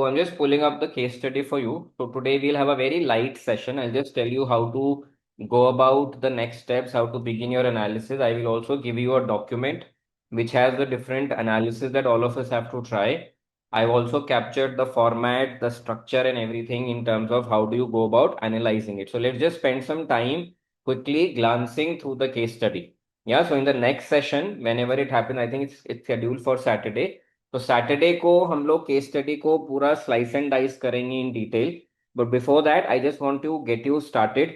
So I'm just pulling up the case study for you. So today we'll have a very light session. I'll just tell you how to go about the next steps, how to begin your analysis. I will also give you a document which has the different analysis that all of us have to try. I've also captured the format, the structure, and everything in terms of how do you go about analyzing it. So let's just spend some time quickly glancing through the case study. Yeah, so in the next session, whenever it happens, I think it's scheduled for Saturday. तो Saturday को हम लोग case study को पूरा slice and dice करेंगे in detail. But before that I just want to get you started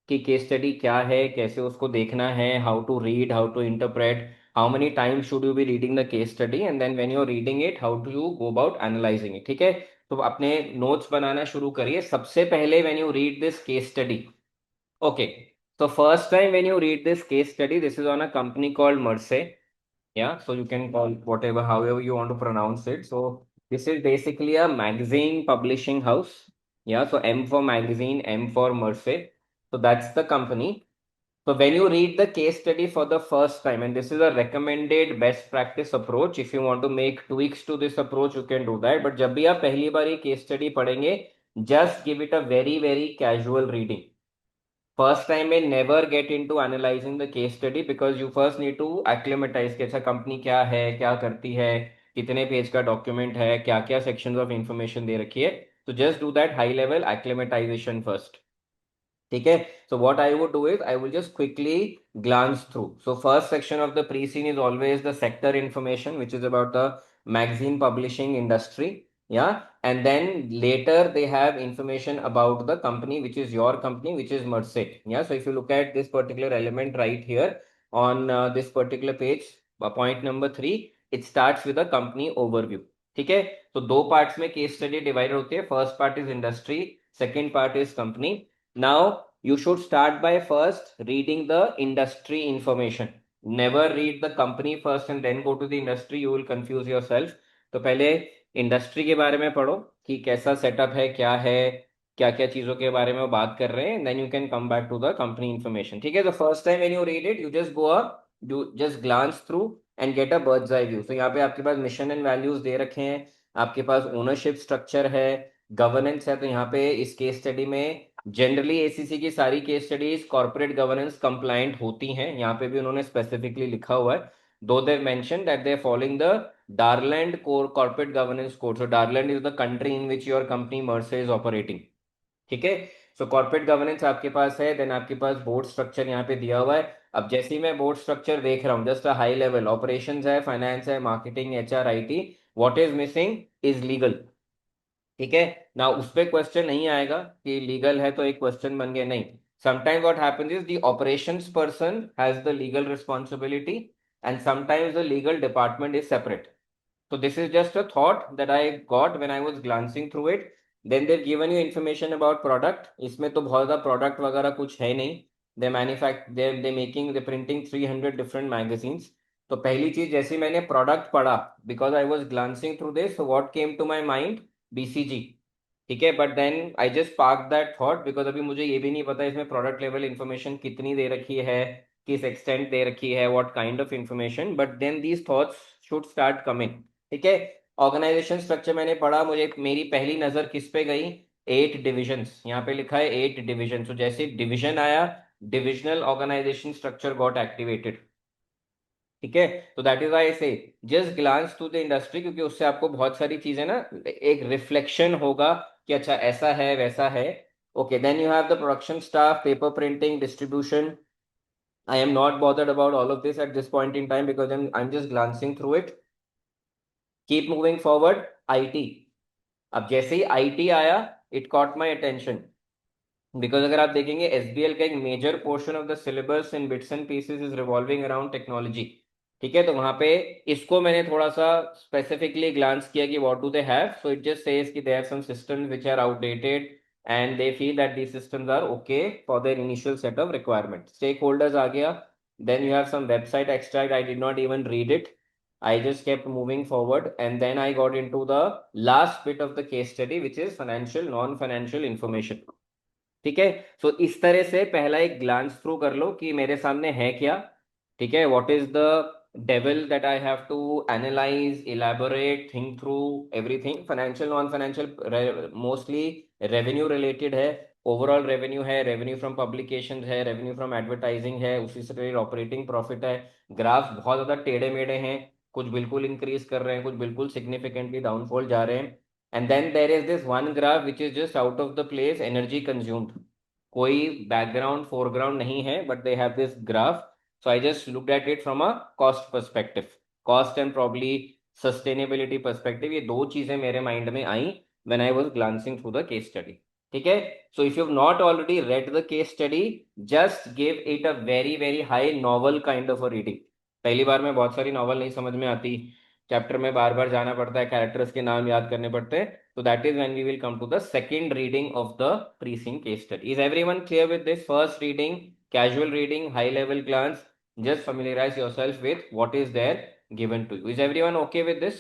कि case study क्या है, कैसे उसको देखना है, how to read, how to interpret, how many time should you be reading the case study, and then when you are reading it how do you go about analysing it. ठीक है, तो अपने नोट्स बनाना शुरू करिए. सबसे पहले when you read this case study, okay, so first time when you read this case study, this is on a company called Merce. Yeah, so you can call whatever, however you want to pronounce it. So this is basically a magazine publishing house. Yeah, so M for magazine, M for Merce. So that's the company. So when you read the case study for the first time, and this is a recommended best practice approach. If you want to make tweaks to this approach, you can do that. But जब भी आप पहली बार ये case study पढ़ेंगे, just give it a very very casual reading. First time में never get into analysing the case study because you first need to acclimatise कि अच्छा company क्या है, क्या करती है, कितने पेज का डॉक्यूमेंट है, क्या क्या सेक्शंस ऑफ इंफॉर्मेशन दे रखी है. तो just do that high level acclimatisation first. ठीक है, so what I would do is I will just quickly glance through. So first section of the pre-scene is always the sector information, which is about the magazine publishing industry. Yeah, and then later they have information about the company, which is your company, which is Merce. Yeah, so if you look at this particular element right here on this particular page, point number 3, it starts with a company overview. ठीक है, तो दो parts में case study divide होती है. First part is industry, second part is company. Now you should start by first reading the industry information. Never read the company first and then go to the industry. You will confuse yourself. तो पहले industry के बारे में पढ़ो कि कैसा setup है, क्या है, क्या क्या चीजों के बारे में वो बात कर रहे हैं. Then you can come back to the company information. ठीक है, तो first time when you read it you just go up, you just glance through and get a bird's eye view. तो यहाँ पे आपके पास मिशन एंड वैल्यूज दे रखे हैं, आपके पास ओनरशिप स्ट्रक्चर है, गवर्नेंस है. तो यहाँ पे इस केस स्टडी में जनरली एसीसी की सारी case studies corporate governance complaint होती हैं. यहाँ पे भी उन्होंने स्पेसिफिकली लिखा हुआ है, though they mention that they following the Darland core corporate governance code. So Darland is the country in which your company Merse is operating. ठीक है, सो कॉर्पोरेट गवर्नेंस आपके पास है. देन आपके पास बोर्ड स्ट्रक्चर यहाँ पे दिया हुआ है. अब जैसे ही मैं बोर्ड स्ट्रक्चर देख रहा हूँ, just a high level, operations है, फाइनेंस है, marketing, HR, IT. What is missing is legal. ठीक है ना, उस पर क्वेश्चन नहीं आएगा कि लीगल है तो एक क्वेश्चन बन गया, नहीं. Sometimes what happens is the operations person has the legal responsibility and sometimes the legal department is separate. So this is just a thought that I got when I was glancing through it. Then they've given you information about product. इसमें तो बहुत ज़्यादा product वगैरह कुछ है नहीं. They making they printing 300 different magazines. तो पहली चीज जैसे ही मैंने product पढ़ा, because I was glancing through this, so what came to my mind, BCG. ठीक है, but then I just park that thought because अभी मुझे ये भी नहीं पता इसमें प्रोडक्ट लेवल इंफॉर्मेशन कितनी दे रखी है, किस एक्सटेंट दे रखी है, what kind of information. But then these thoughts should start coming. ठीक है, ऑर्गेनाइजेशन स्ट्रक्चर मैंने पढ़ा, मुझे मेरी पहली नजर किस पे गई, 8 डिविजन्स. यहाँ पे लिखा है 8 डिविजन. तो जैसे डिविजन आया, divisional organisation structure got activated. ठीक है, तो that is I say just glance to the industry, क्योंकि उससे आपको बहुत सारी चीजें ना, एक रिफ्लेक्शन होगा कि अच्छा ऐसा है वैसा है. Okay, then you have the production staff, paper printing, distribution. I am not bothered about all of this at this point in time because I am just glancing through it. Keep moving forward. IT. अब जैसे ही IT आया, it caught my attention because अगर आप देखेंगे SBL का एक major portion of the syllabus in bits and pieces is revolving around technology. ठीक है, तो वहां पे इसको मैंने थोड़ा सा स्पेसिफिकली ग्लांस किया कि what do they have. So it just says कि they have some systems which are outdated and they feel that these systems are okay for their initial set of requirement. Stakeholders आ गया. Then you have some website extract. I did not even read it. I just kept moving forward and then I got into the last bit of the case study, which is financial non-financial information. ठीक है, सो इस तरह से पहला एक glance through कर लो कि मेरे सामने है क्या. ठीक है, what is the devil that I have to analyze, elaborate, think through everything. Financial, non-financial, mostly revenue related है, ओवरऑल रेवेन्यू है, रेवेन्यू फ्रॉम पब्लिकेशन है, रेवेन्यू फ्रॉम एडवर्टाइजिंग है, उसी से रिलेटेड ऑपरेटिंग प्रॉफिट है। ग्राफ बहुत ज्यादा टेढ़े मेढ़े हैं, कुछ बिल्कुल इंक्रीज कर रहे हैं, कुछ बिल्कुल सिग्निफिकेंटली डाउनफॉल जा रहे हैं। And then there is this one graph which is just out of the place, energy consumed. कोई बैकग्राउंड फोरग्राउंड नहीं है, but they have this graph. So I just looked at it from a cost perspective, cost and probably sustainability perspective. ये दो चीजें मेरे mind में आई when I was glancing through the case study. ठीक है? So if you've not already read the case study, just give it a very very high novel kind of a reading. पहली बार में बहुत सारी नॉवल नहीं समझ में आती, चैप्टर में बार बार जाना पड़ता है, कैरेक्टर्स के नाम याद करने पड़ते हैं। So that is when we will come to the second reading of the pre-seen case study. Is everyone clear with this? First reading, casual reading, high level glance. Just familiarize yourself with what is there given to you. Is everyone okay with this?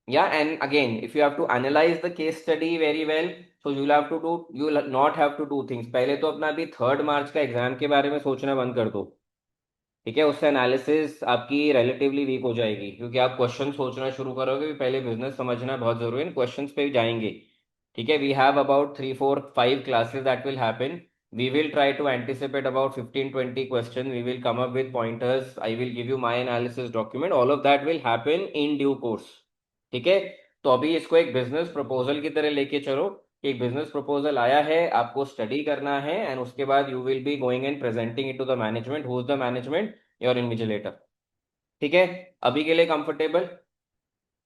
Yeah, and again, if you have to analyze the case study very well, so you will not have to do things. पहले तो अपना अभी 3 मार्च का exam के बारे में सोचना बंद कर दो। ठीक है, उससे एनालिसिस आपकी रिलेटिवली वीक हो जाएगी, क्योंकि आप क्वेश्चन सोचना शुरू करोगे। पहले बिजनेस समझना बहुत जरूरी है, क्वेश्चंस पे जाएंगे। ठीक है, we have about 3 4 5 classes that will happen. We will try to anticipate about 15 20 questions. We will come up with pointers. I will give you my analysis document. All of that will happen in due course. ठीक है, तो अभी इसको एक business proposal की तरह लेके चलो। एक बिजनेस प्रपोजल आया है, आपको स्टडी करना है, एंड उसके बाद you will be going and presenting it to the management. Who is the management? Your invigilator. ठीक है, अभी के लिए comfortable?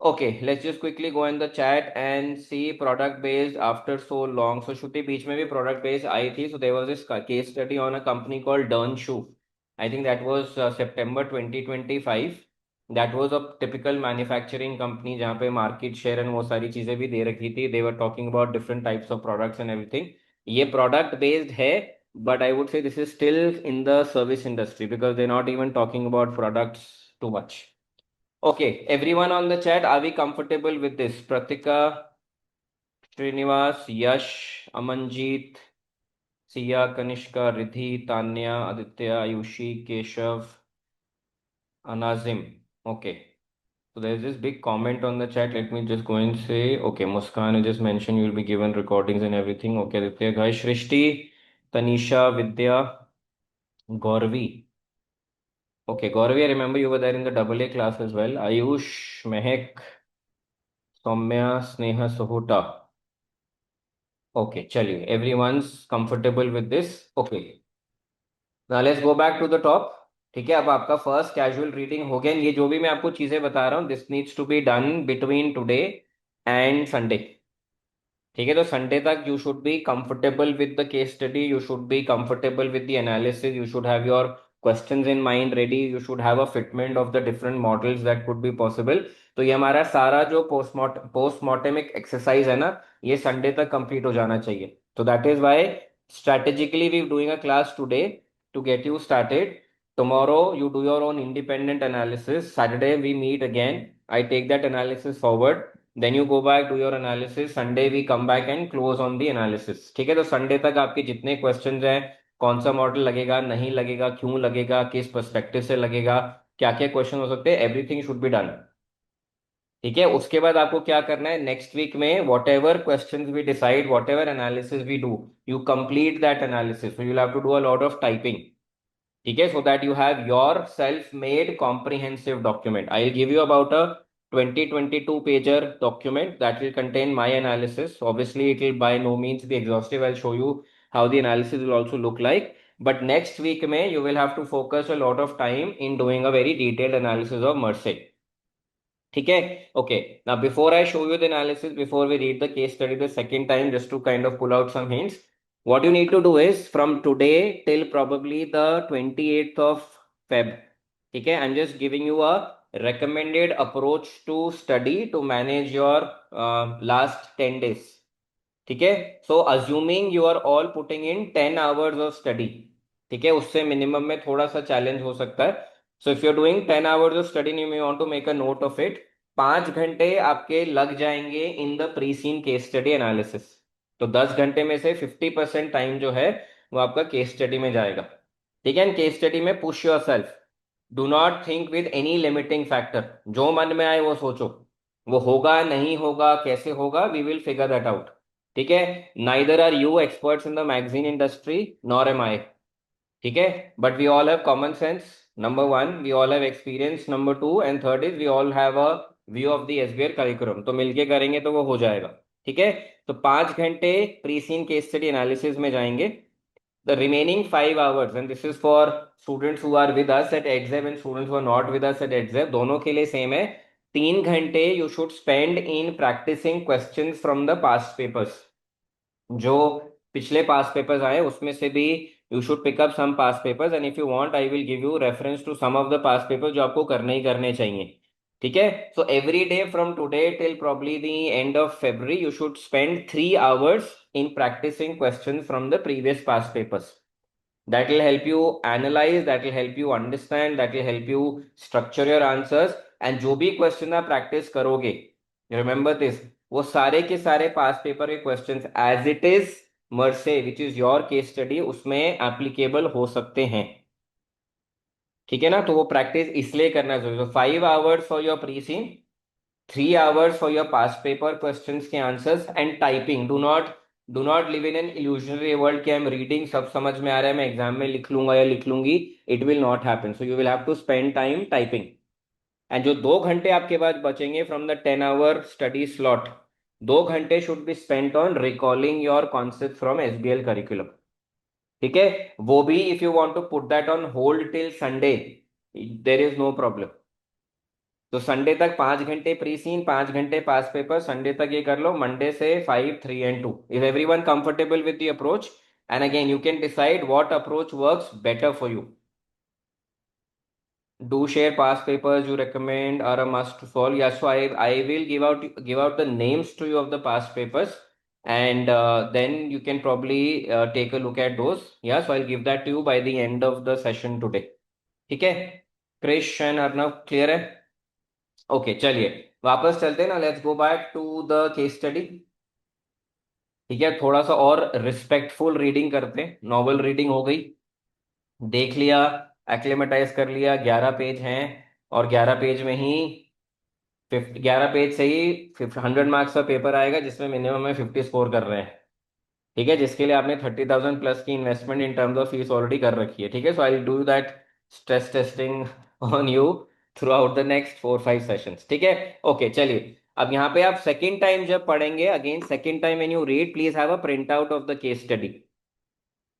Okay, let's just quickly go in the chat and see product based after so long. So Shruti, बीच में भी product based आई थी. So there was this case study on a company called Dern Shoe. I think that was September 2025. That was a typical manufacturing company जहाँ पे market share and वो सारी चीजें भी दे रखी थी. They were talking about different types of products and everything. ये product based है, but I would say this is still in the service industry because they're not even talking about products too much. Okay, everyone on the chat, are we comfortable with this? Pratika, Srinivas, Yash, Amanjeet, Siya, Kanishka, Riddhi, Tanya, Aditya, Ayushi, Keshav, Anazim. Okay, so there's this big comment on the chat. Let me just go and say, okay, Muskan, you just mentioned you'll be given recordings and everything. Okay, Aditya, guys, Shrishti, Tanisha, Vidya, Gauravi. Okay, Gauravi, I remember you were there in the AA class as well. Ayush, Mehek, Soumya, Sneha, Sohuta. Okay, चलिए, everyone's comfortable with this. Okay, now let's go back to the top. ठीक है, अब आपका first casual reading हो गया। ये जो भी मैं आपको चीजें बता रहा हूँ, this needs to be done between today and Sunday. ठीक है, तो संडे तक you should be comfortable with the case study, you should be comfortable with the analysis, you should have your questions in mind ready, you should have a fitment of the different models that could be possible. तो ये हमारा सारा जो पोस्टमॉर्टेमिक exercise है ना, ये Sunday तक complete हो जाना चाहिए। तो that is why strategically we doing a class today to get you started. Tomorrow you do your own independent analysis. Saturday we meet again. I take that analysis forward. Then you go back, do your analysis. Sunday we come back and close on the analysis. ठीक है, तो Sunday तक आपके जितने questions हैं, कौन सा model लगेगा, नहीं लगेगा, क्यों लगेगा, किस पर्सपेक्टिव से लगेगा, क्या क्या क्वेश्चन हो सकते हैं, एवरीथिंग शुड बी डन। ठीक है, उसके बाद आपको क्या करना है, नेक्स्ट वीक में whatever question we decide, whatever analysis we do, you complete that analysis. You have to do a lot of typing. ठीक है, so that you have your self-made comprehensive document. I'll give you about a 20 22 pager document that will contain my analysis. Obviously it will by no means be exhaustive. I'll show you how the analysis will also look like, but next week may you will have to focus a lot of time in doing a very detailed analysis of Mersey. ठीक है, okay, now before I show you the analysis, before we read the case study the second time, just to kind of pull out some hints, what you need to do is from today till probably the 28th of Feb, ठीक है, I'm just giving you a recommended approach to study to manage your last 10 days. ठीक है, so assuming you are all putting in 10 hours of study. ठीक है, उससे minimum में थोड़ा सा चैलेंज हो सकता है। So if you are doing 10 hours of study, you may want to make a note of it. 5 घंटे आपके लग जाएंगे in the pre seen case study analysis. तो 10 घंटे में से 50% टाइम जो है वो आपका केस स्टडी में जाएगा। ठीक है, केस स्टडी में push your self, do not think with any limiting factor, जो मन में आए वो सोचो, वो होगा नहीं होगा कैसे होगा, we will figure that out. ठीक है, neither are you experts in the magazine industry nor am I. ठीक है, but we all have common sense, number one, we all have experience, number two, and third is we all have a view of the SBI curriculum, तो मिलके करेंगे तो वो हो जाएगा। ठीक है, तो 5 घंटे pre seen case study analysis में जाएंगे। The remaining 5 hours, and this is for students who are with us at EDSEB and students who are not with us at EDSEB, दोनों के लिए सेम है। 3 घंटे you should spend in practicing questions from the past papers। जो पिछले पास papers आए उसमें से भी you should pick up some past papers, and if you want I will give you reference to some of the past papers जो आपको करने ही करने चाहिए। ठीक है, so every day from today till probably the end of February you should spend 3 hours in practicing questions from the previous past papers. That will help you analyze, that will help you understand, that will help you structure your answers, and जो भी question आप practice करोगे, remember this, वो सारे के सारे past paper के questions as it is Merse which is your case study उसमें एप्लीकेबल हो सकते हैं। ठीक है ना, तो वो प्रैक्टिस इसलिए करना जरूरी है। 5 hours for your pre seen, 3 hours for your past paper questions के answers and typing। Do not live in an illusionary world कि I'm reading, सब समझ में आ रहा है, मैं एग्जाम में लिख लूंगा या लिख लूंगी। It will not happen, so you will have to spend time typing। and जो 2 घंटे आपके पास बचेंगे from the 10 hour study slot, 2 घंटे should be spent on recalling your concepts from SBL curriculum। ठीक है, वो भी if you want to put that on hold till Sunday, there is no problem। तो संडे तक 5 घंटे प्री सीन, 5 घंटे पास paper, Sunday तक ये कर लो, मंडे से 5, 3 and 2। Is everyone comfortable with the approach? And again you can decide what approach works better for you. Do share past papers you recommend are a must to solve? Yes, so I will give out the names to you of the past papers, and then you can probably take a look at those। Yeah, so I'll give that to you by the end of the session today। ठीक है, Krish and Arnav clear है? Okay, चलिए वापस चलते हैं ना, let's go back to the case study. ठीक है, थोड़ा सा और रिस्पेक्टफुल रीडिंग करते हैं। नॉवल रीडिंग हो गई, देख लिया, एक्लेमेटाइज कर लिया, 11 पेज हैं, और 11 पेज में ही 11 पेज से ही 100 मार्क्स का पेपर आएगा जिसमें मिनिमम में 50 स्कोर कर रहे हैं। ठीक है, जिसके लिए आपने 30,000 प्लस की investment in terms of fees already कर रखी है। ठीक है, so I will do that stress testing on you throughout the next 4-5 sessions. ठीक है, ओके चलिए, अब यहाँ पे आप सेकेंड टाइम जब पढ़ेंगे, again second time when you read, please have a print out of the case study.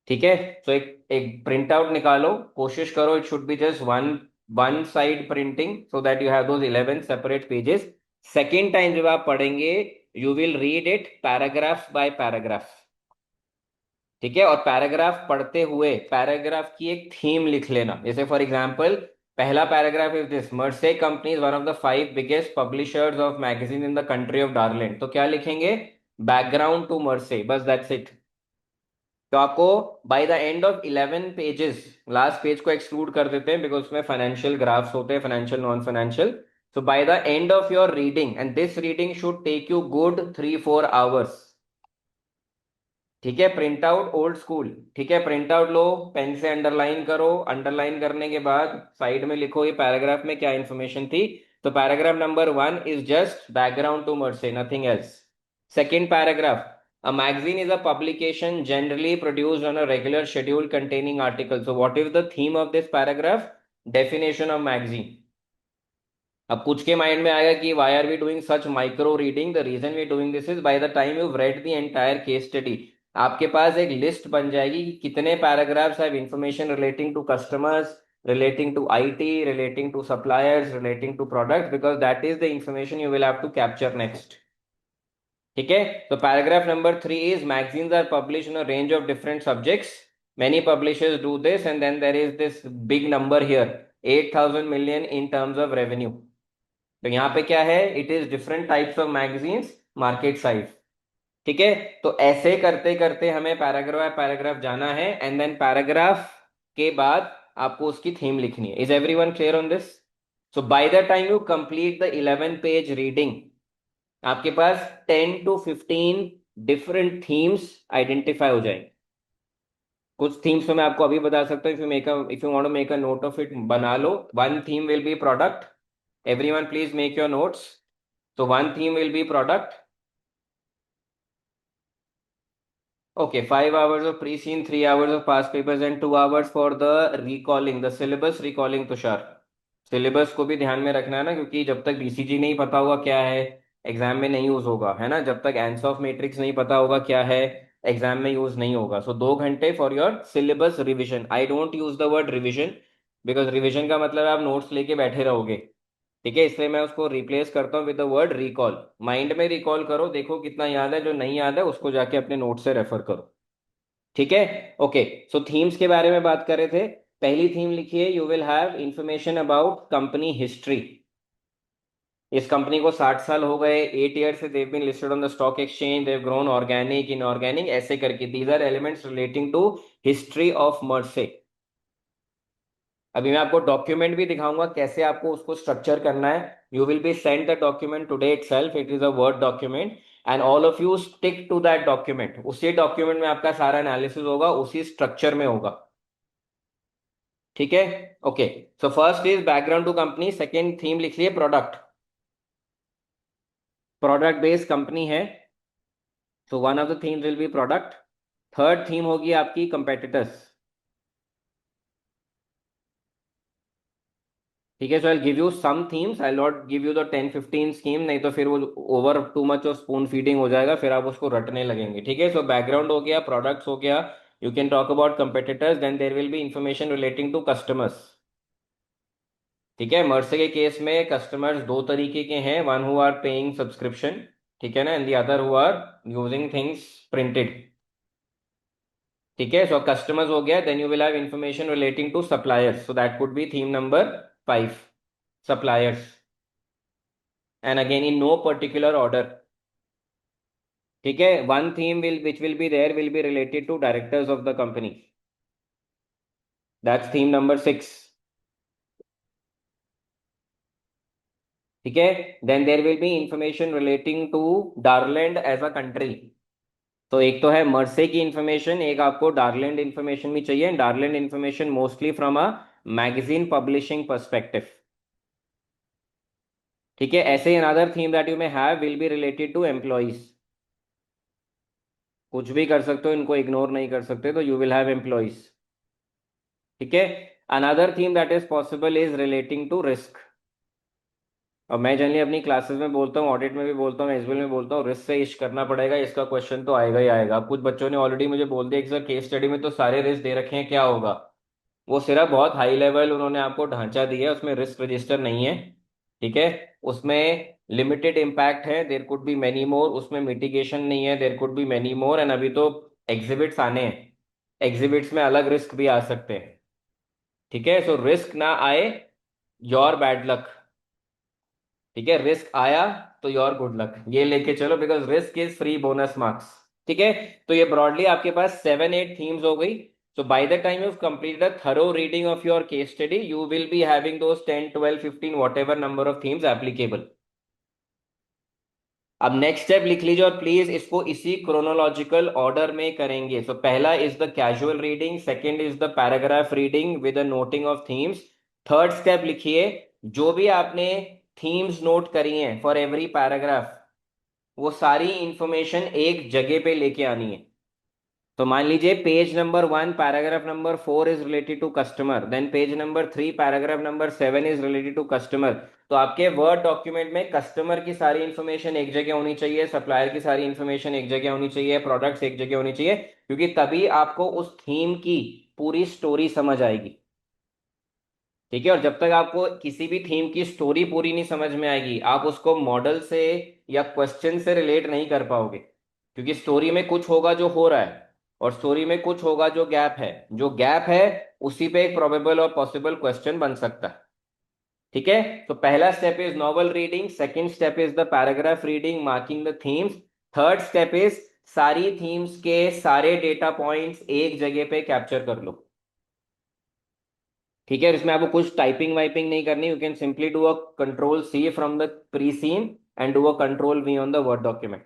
ठीक है, तो एक एक प्रिंट आउट निकालो, कोशिश करो it should be just one one side printing so that you have those 11 separate pages. Second time जब आप पढ़ेंगे you will read it paragraph by paragraph. ठीक है, और पैराग्राफ पढ़ते हुए पैराग्राफ की एक थीम लिख लेना। जैसे फॉर एग्जांपल, पहला paragraph is this, Merse company is one of the 5 biggest publishers of magazine in the country of Darland, तो क्या लिखेंगे? बैकग्राउंड टू मर्से, बस दैट्स इट। तो आपको by the end of 11 pages, last page को exclude कर देते हैं बिकॉज उसमें फाइनेंशियल ग्राफ्स होते हैं, financial non financial. So by the end of your reading, and this reading should take you good 3-4 hours। ठीक है, प्रिंट आउट ओल्ड स्कूल। ठीक है, प्रिंट आउट लो, पेन से अंडरलाइन करो, अंडरलाइन करने के बाद साइड में लिखो ये पैराग्राफ में क्या इंफॉर्मेशन थी। तो paragraph number 1 is just background to Merse, nothing else. Second paragraph, a magazine is a publication generally produced on a regular schedule containing articles। So what is the theme of this paragraph? Definition of magazine। अब कुछ के mind में आएगा कि why are we doing such micro reading? The reason we doing this is by the time you've read the entire case study, आपके पास एक list बन जाएगी कि कितने paragraphs have information relating to customers, relating to IT, relating to suppliers, relating to products, because that is the information you will have to capture next। ठीक है, तो paragraph number 3 is magazines are publish in a range of different subjects, many publishers do this, and then there is this big number here, 8,000 million in terms of revenue। तो यहाँ पे क्या है? It is different types of magazines, market size. ठीक है, तो ऐसे करते करते हमें पैराग्राफ पैराग्राफ जाना है, एंड देन पैराग्राफ के बाद आपको उसकी थीम लिखनी है। Is everyone clear on this? So by the time you complete the 11 page reading, आपके पास 10 to 15 डिफरेंट थीम्स आइडेंटिफाई हो जाएंगे। कुछ थीम्स तो मैं आपको अभी बता सकता हूँ, if you want to make a note of it, बना लो। One theme will be product. Everyone please make your notes. So one theme will be product. Okay, 5 hours of pre-scene, 3 hours of past papers and 2 hours for the recalling, the syllabus recalling, Tushar. Syllabus को भी ध्यान में रखना है ना, क्योंकि जब तक बीसीजी नहीं पता होगा क्या है, एग्जाम में नहीं यूज होगा, है ना। जब तक आंसर ऑफ मैट्रिक्स नहीं पता होगा क्या है, एग्जाम में यूज नहीं होगा। सो 2 घंटे for your syllabus revision. I don't use the word revision, because revision का मतलब आप नोट्स लेके बैठे रहोगे। ठीक है, इसलिए मैं उसको रिप्लेस करता हूँ with the word recall. Mind में रिकॉल करो, देखो कितना याद है, जो नहीं याद है उसको जाके अपने नोट से रेफर करो। ठीक है। ओके। सो थीम्स के बारे में बात कर रहे थे। पहली थीम लिखिए, you will have information about company history. इस कंपनी को 60 साल हो गए, 8 ईयर से they've been listed on the stock exchange, they've grown organic inorganic, ऐसे करके these are elements relating to history of Merse. अभी मैं आपको डॉक्यूमेंट भी दिखाऊंगा कैसे आपको उसको स्ट्रक्चर करना है। You will be send the document today itself, it is a word document, and all of you stick to that document. उसी डॉक्यूमेंट में आपका सारा एनालिसिस होगा, उसी स्ट्रक्चर में होगा। ठीक है। Okay. So first is background to company, second theme लिख लिए प्रोडक्ट। प्रोडक्ट बेस्ड कंपनी है, so one of the theme will be product. Third theme होगी आपकी कंपेटिटर्स। ठीक है, so I give you some themes, I not give you the 10-15 scheme, नहीं तो फिर वो ओवर टू मच और स्पून फीडिंग हो जाएगा, फिर आप उसको रटने लगेंगे। ठीक है, सो बैकग्राउंड हो गया, प्रोडक्ट्स हो गया, you can talk about competitors, then there will be information relating to customers. ठीक है, मर्से के केस में कस्टमर्स दो तरीके के हैं, one who are paying subscription, ठीक है ना, and the other who are using things printed. ठीक है, सो कस्टमर्स हो गया, then you will have information relating to suppliers, so that could be theme number 5, suppliers, and again in no particular order. ठीक है, one theme will which will be there will be related to directors of the company, that's theme number 6। ठीक है, then there will be information relating to Darland as a country. तो एक तो है मर्से की information, एक आपको डारलैंड इंफॉर्मेशन भी चाहिए, Darland information mostly from a magazine publishing perspective. ठीक है, ऐसे another theme that you may have will be related to employees. कुछ भी कर सकते हो, इनको इग्नोर नहीं कर सकते, तो यू विल हैव एम्प्लॉइज। ठीक है, another theme that is possible is relating to risk. अब मैं जनरली अपनी क्लासेस में बोलता हूँ, ऑडिट में भी बोलता हूँ, एसबीएल में बोलता हूँ, रिस्क से इश्क करना पड़ेगा, इसका क्वेश्चन तो आएगा ही आएगा। अब कुछ बच्चों ने ऑलरेडी मुझे बोल दिया कि सर केस स्टडी में तो सारे रिस्क दे रखे हैं, क्या होगा। वो सिर्फ बहुत हाई लेवल उन्होंने आपको ढांचा दिया है, उसमें रिस्क रजिस्टर नहीं है। ठीक है, उसमें लिमिटेड इम्पैक्ट है, there could be many more, उसमें मिटिगेशन नहीं है, there could be many more, and अभी तो एग्जिबिट्स आने हैं, एग्जिबिट्स में अलग रिस्क भी आ सकते हैं। ठीक है, सो रिस्क ना आए, योर बैड लक। ठीक है, रिस्क आया तो योर गुड लक, ये लेके चलो, because risk is free bonus marks. ठीक है, तो ये ब्रॉडली आपके पास 7-8 थीम्स हो गई। So by the time you completed a thorough reading of your case study, you will be having those 10-12-15 whatever number of themes applicable. अब next step लिख लीजिए, और प्लीज इसको इसी क्रोनोलॉजिकल ऑर्डर में करेंगे। सो पहला is the casual reading, second is the paragraph reading with the noting of themes. Third step लिखिए, जो भी आपने थीम्स नोट करी हैं फॉर एवरी पैराग्राफ, वो सारी इंफॉर्मेशन एक जगह पे लेके आनी है। तो मान लीजिए page number 1 paragraph number 4 is related to customer, then page number 3 paragraph number 7 is related to customer. तो आपके वर्ड डॉक्यूमेंट में कस्टमर की सारी इंफॉर्मेशन एक जगह होनी चाहिए, सप्लायर की सारी इंफॉर्मेशन एक जगह होनी चाहिए, प्रोडक्ट्स एक जगह होनी चाहिए, क्योंकि तभी आपको उस थीम की पूरी स्टोरी समझ आएगी। ठीक है, और जब तक आपको किसी भी थीम की स्टोरी पूरी नहीं समझ में आएगी, आप उसको मॉडल से या क्वेश्चन से रिलेट नहीं कर पाओगे, क्योंकि स्टोरी में कुछ होगा जो हो रहा है, और स्टोरी में कुछ होगा जो गैप है, जो गैप है उसी पे एक प्रोबेबल और पॉसिबल क्वेश्चन बन सकता है। ठीक है, तो पहला step is novel reading, second step is the paragraph reading marking the themes, third step is सारी थीम्स के सारे डेटा पॉइंट्स एक जगह पे कैप्चर कर लो। ठीक है, इसमें आपको कुछ टाइपिंग वाइपिंग नहीं करनी, you can simply do a control C from the pre seen and do a control V on the word document.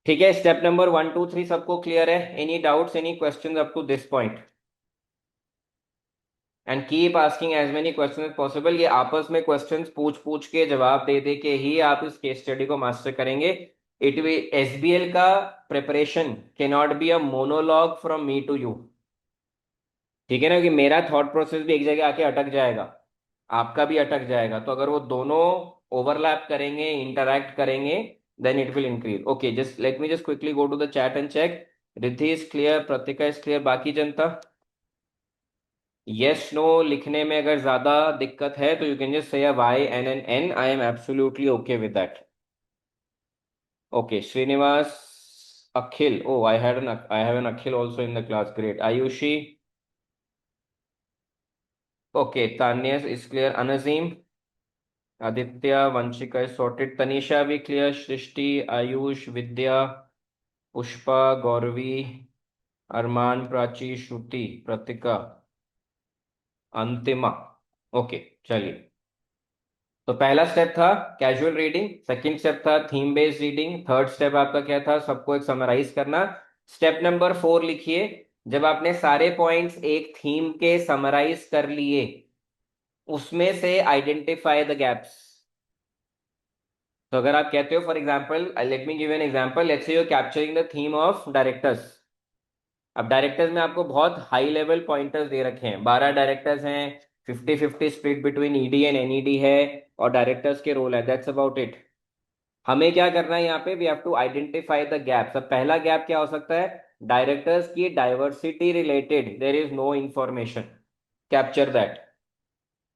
ठीक है, स्टेप नंबर 1 2 3 सबको क्लियर है? Any doubts, any questions up to this point? And keep asking as many question as possible. ये आपस में questions पूछ पूछ के जवाब दे दे के ही आप इस केस स्टडी को मास्टर करेंगे। इट विल, एसबीएल का preparation can not be a monologue from me to you. ठीक है ना, कि मेरा थॉट प्रोसेस भी एक जगह आके अटक जाएगा, आपका भी अटक जाएगा। तो अगर वो दोनों ओवरलैप करेंगे, इंटरैक्ट करेंगे, then it will increase. Okay, just let me just quickly go to the chat and check. Riddhi is clear, Pratika is clear, बाकी जनता? यस नो लिखने में अगर ज्यादा दिक्कत है तो you can just say Y N N N, I am absolutely okay with that. Okay, Srinivas, Akhil, oh I have an Akhil also in the class, great. Ayushi, okay, Tanya is clear, अनजीम, आदित्य, वंशिका इज सॉर्टेड, तनिषा भी clear, Srishti, Ayush, Vidya, Pushpa, Gauravi, Arman, Prachi, Shruti, Pratika, Antima. Okay, चलिए। तो पहला step था casual reading, second step था theme based reading, third step आपका क्या था? सबको एक समराइज करना। स्टेप नंबर 4 लिखिए। जब आपने सारे पॉइंट्स एक थीम के समराइज कर लिए, उसमें से आइडेंटिफाई द गैप्स। तो अगर आप कहते हो for example, let me give an example, let's say you capturing the theme of directors. अब डायरेक्टर्स में आपको बहुत हाई लेवल पॉइंटर्स दे रखे हैं, 12 डायरेक्टर्स हैं, 50-50 split between ED and NED है, और डायरेक्टर्स के रोल है, दैट्स अबाउट इट। हमें क्या करना है यहाँ पे? We have to identify the gap. अब पहला गैप क्या हो सकता है? डायरेक्टर्स की diversity related there is no information, capture that.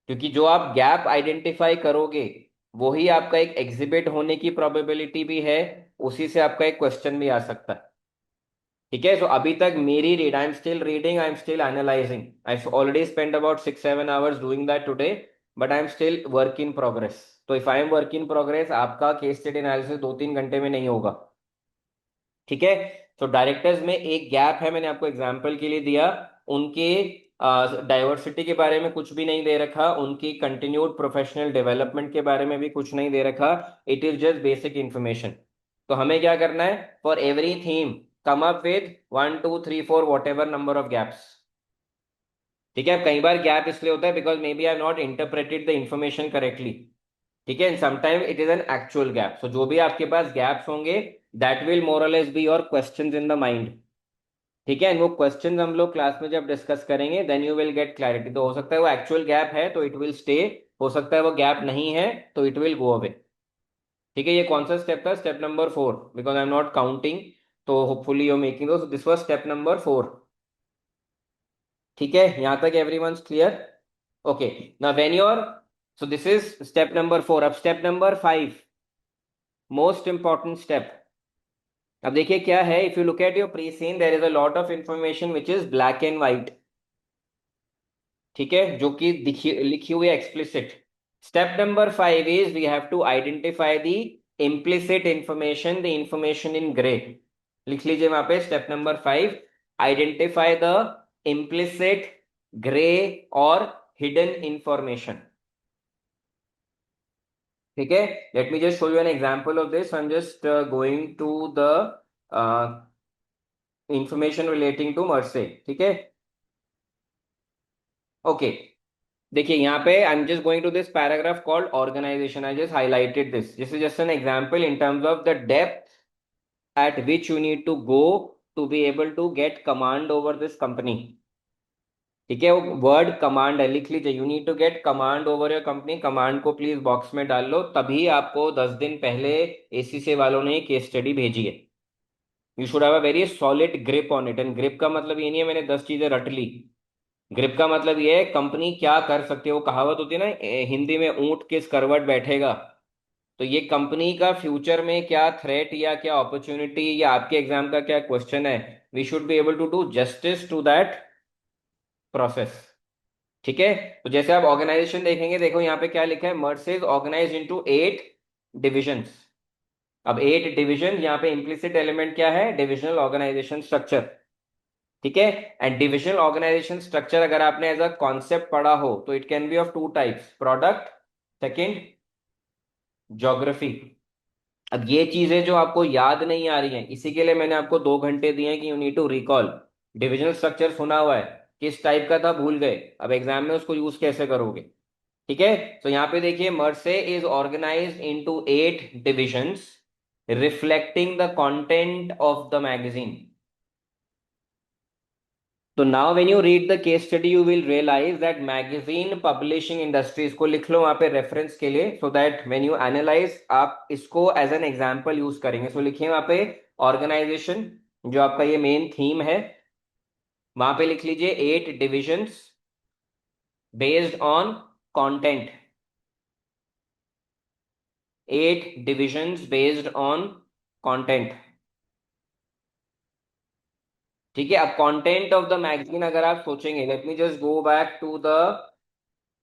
क्योंकि जो आप गैप आइडेंटिफाई करोगे, वही आपका एक एग्जिबिट होने की प्रोबेबिलिटी भी है, उसी से आपका एक क्वेश्चन भी आ सकता है। ठीक है, सो अभी तक मेरी read, I am still reading, I am still analysing, I already spend about 6-7 hours doing that today, but I am still work in progress. तो if I am work in progress, आपका केस स्टडी एनालिसिस 2-3 घंटे में नहीं होगा। ठीक है, तो directors में एक गैप है, मैंने आपको एग्जाम्पल के लिए दिया। उनके डाइवर्सिटी के बारे में कुछ भी नहीं दे रखा, उनकी कंटिन्यूड प्रोफेशनल डेवलपमेंट के बारे में भी कुछ नहीं दे रखा, it is just basic information. तो हमें क्या करना है? For every theme come up with 1 2 3 4 whatever number of gaps. ठीक है, अब कई बार गैप इसलिए होता है because may be I have not interpreted the information correctly. ठीक है, sometime it is an actual gap. So जो भी आपके पास गैप्स होंगे, that will more or less be your questions in the mind. ठीक है, and वो क्वेश्चंस हम लोग क्लास में जब डिस्कस करेंगे, then you will get clarity. तो हो सकता है वो एक्चुअल गैप है तो इट विल स्टे, हो सकता है वो गैप नहीं है तो इट विल गो अवे। ठीक है, ये कौन सा स्टेप था? Step number 4, because I am not counting, तो होपफुली यू मेकिंग दो, दिस वाज स्टेप नंबर 4। ठीक है, यहां तक everyone's clear? Okay, now when your, so this is step number 4। अब step number 5, most important step. अब देखिए क्या है, if you look at your pre seen, there is a lot of information which is black and white. ठीक है, जो कि लिखी हुई है explicit. Step number 5 is we have to identify the implicit information, the information in grey. लिख लीजिए वहां पे step number 5, identify the implicit, grey और हिडन इंफॉर्मेशन। ठीक है, let me just show you an example of this. I am just going to the information relating to मर्से। ठीक है, okay, देखिए यहाँ पे I am just going to this paragraph called organisation, I just highlighted this is just an example in terms of the depth at which you need to go to be able to get command over this company. ठीक है, वो word command है, लिख लीजिए, you need to get command over your company. Command को please box में डाल लो, तभी आपको 10 दिन पहले एसीसी वालों ने केस स्टडी भेजी है। You should have a very solid grip on it, and grip का मतलब ये नहीं है मैंने 10 चीजें रट ली। ग्रिप का मतलब ये है कंपनी क्या कर सकती है। वो कहावत होती है ना, हिंदी में, ऊंट किस करवट बैठेगा। तो ये कंपनी का फ्यूचर में क्या थ्रेट या क्या अपॉर्चुनिटी या आपके एग्जाम का क्या क्वेश्चन है, we should be able to do justice to that process. ठीक है, तो जैसे आप ऑर्गेनाइजेशन देखेंगे, देखो यहाँ पे क्या लिखा है, मर्सेज ऑर्गेनाइज इनटू 8 डिविजन्स। अब 8 डिवीजन, यहाँ पे इम्प्लिसिट एलिमेंट क्या है? Divisional organisation structure. ठीक है, एंड डिविजनल ऑर्गेनाइजेशन स्ट्रक्चर अगर आपने एज अ कॉन्सेप्ट पढ़ा हो तो it can be of 2 types, product, second geography. अब ये चीजें जो आपको याद नहीं आ रही हैं, इसी के लिए मैंने आपको 2 घंटे दिए हैं कि you need to recall. Divisional structure सुना हुआ है, किस टाइप का था भूल गए, अब एग्जाम में उसको यूज कैसे करोगे। ठीक है, तो यहाँ पे देखिए, Merce is organised into 8 divisions reflecting the content of the magazine. तो now when you read the case study you will realise that magazine publishing industry, इसको लिख लो वहां पे रेफरेंस के लिए, so that when you analyse आप इसको एज एन एग्जांपल यूज करेंगे। सो लिखिए वहां पे ऑर्गेनाइजेशन, जो आपका ये मेन थीम है, वहां पे लिख लीजिए 8 divisions based on content, 8 divisions based on content. ठीक है, अब कंटेंट ऑफ द मैगजीन अगर आप सोचेंगे, let me just go back to the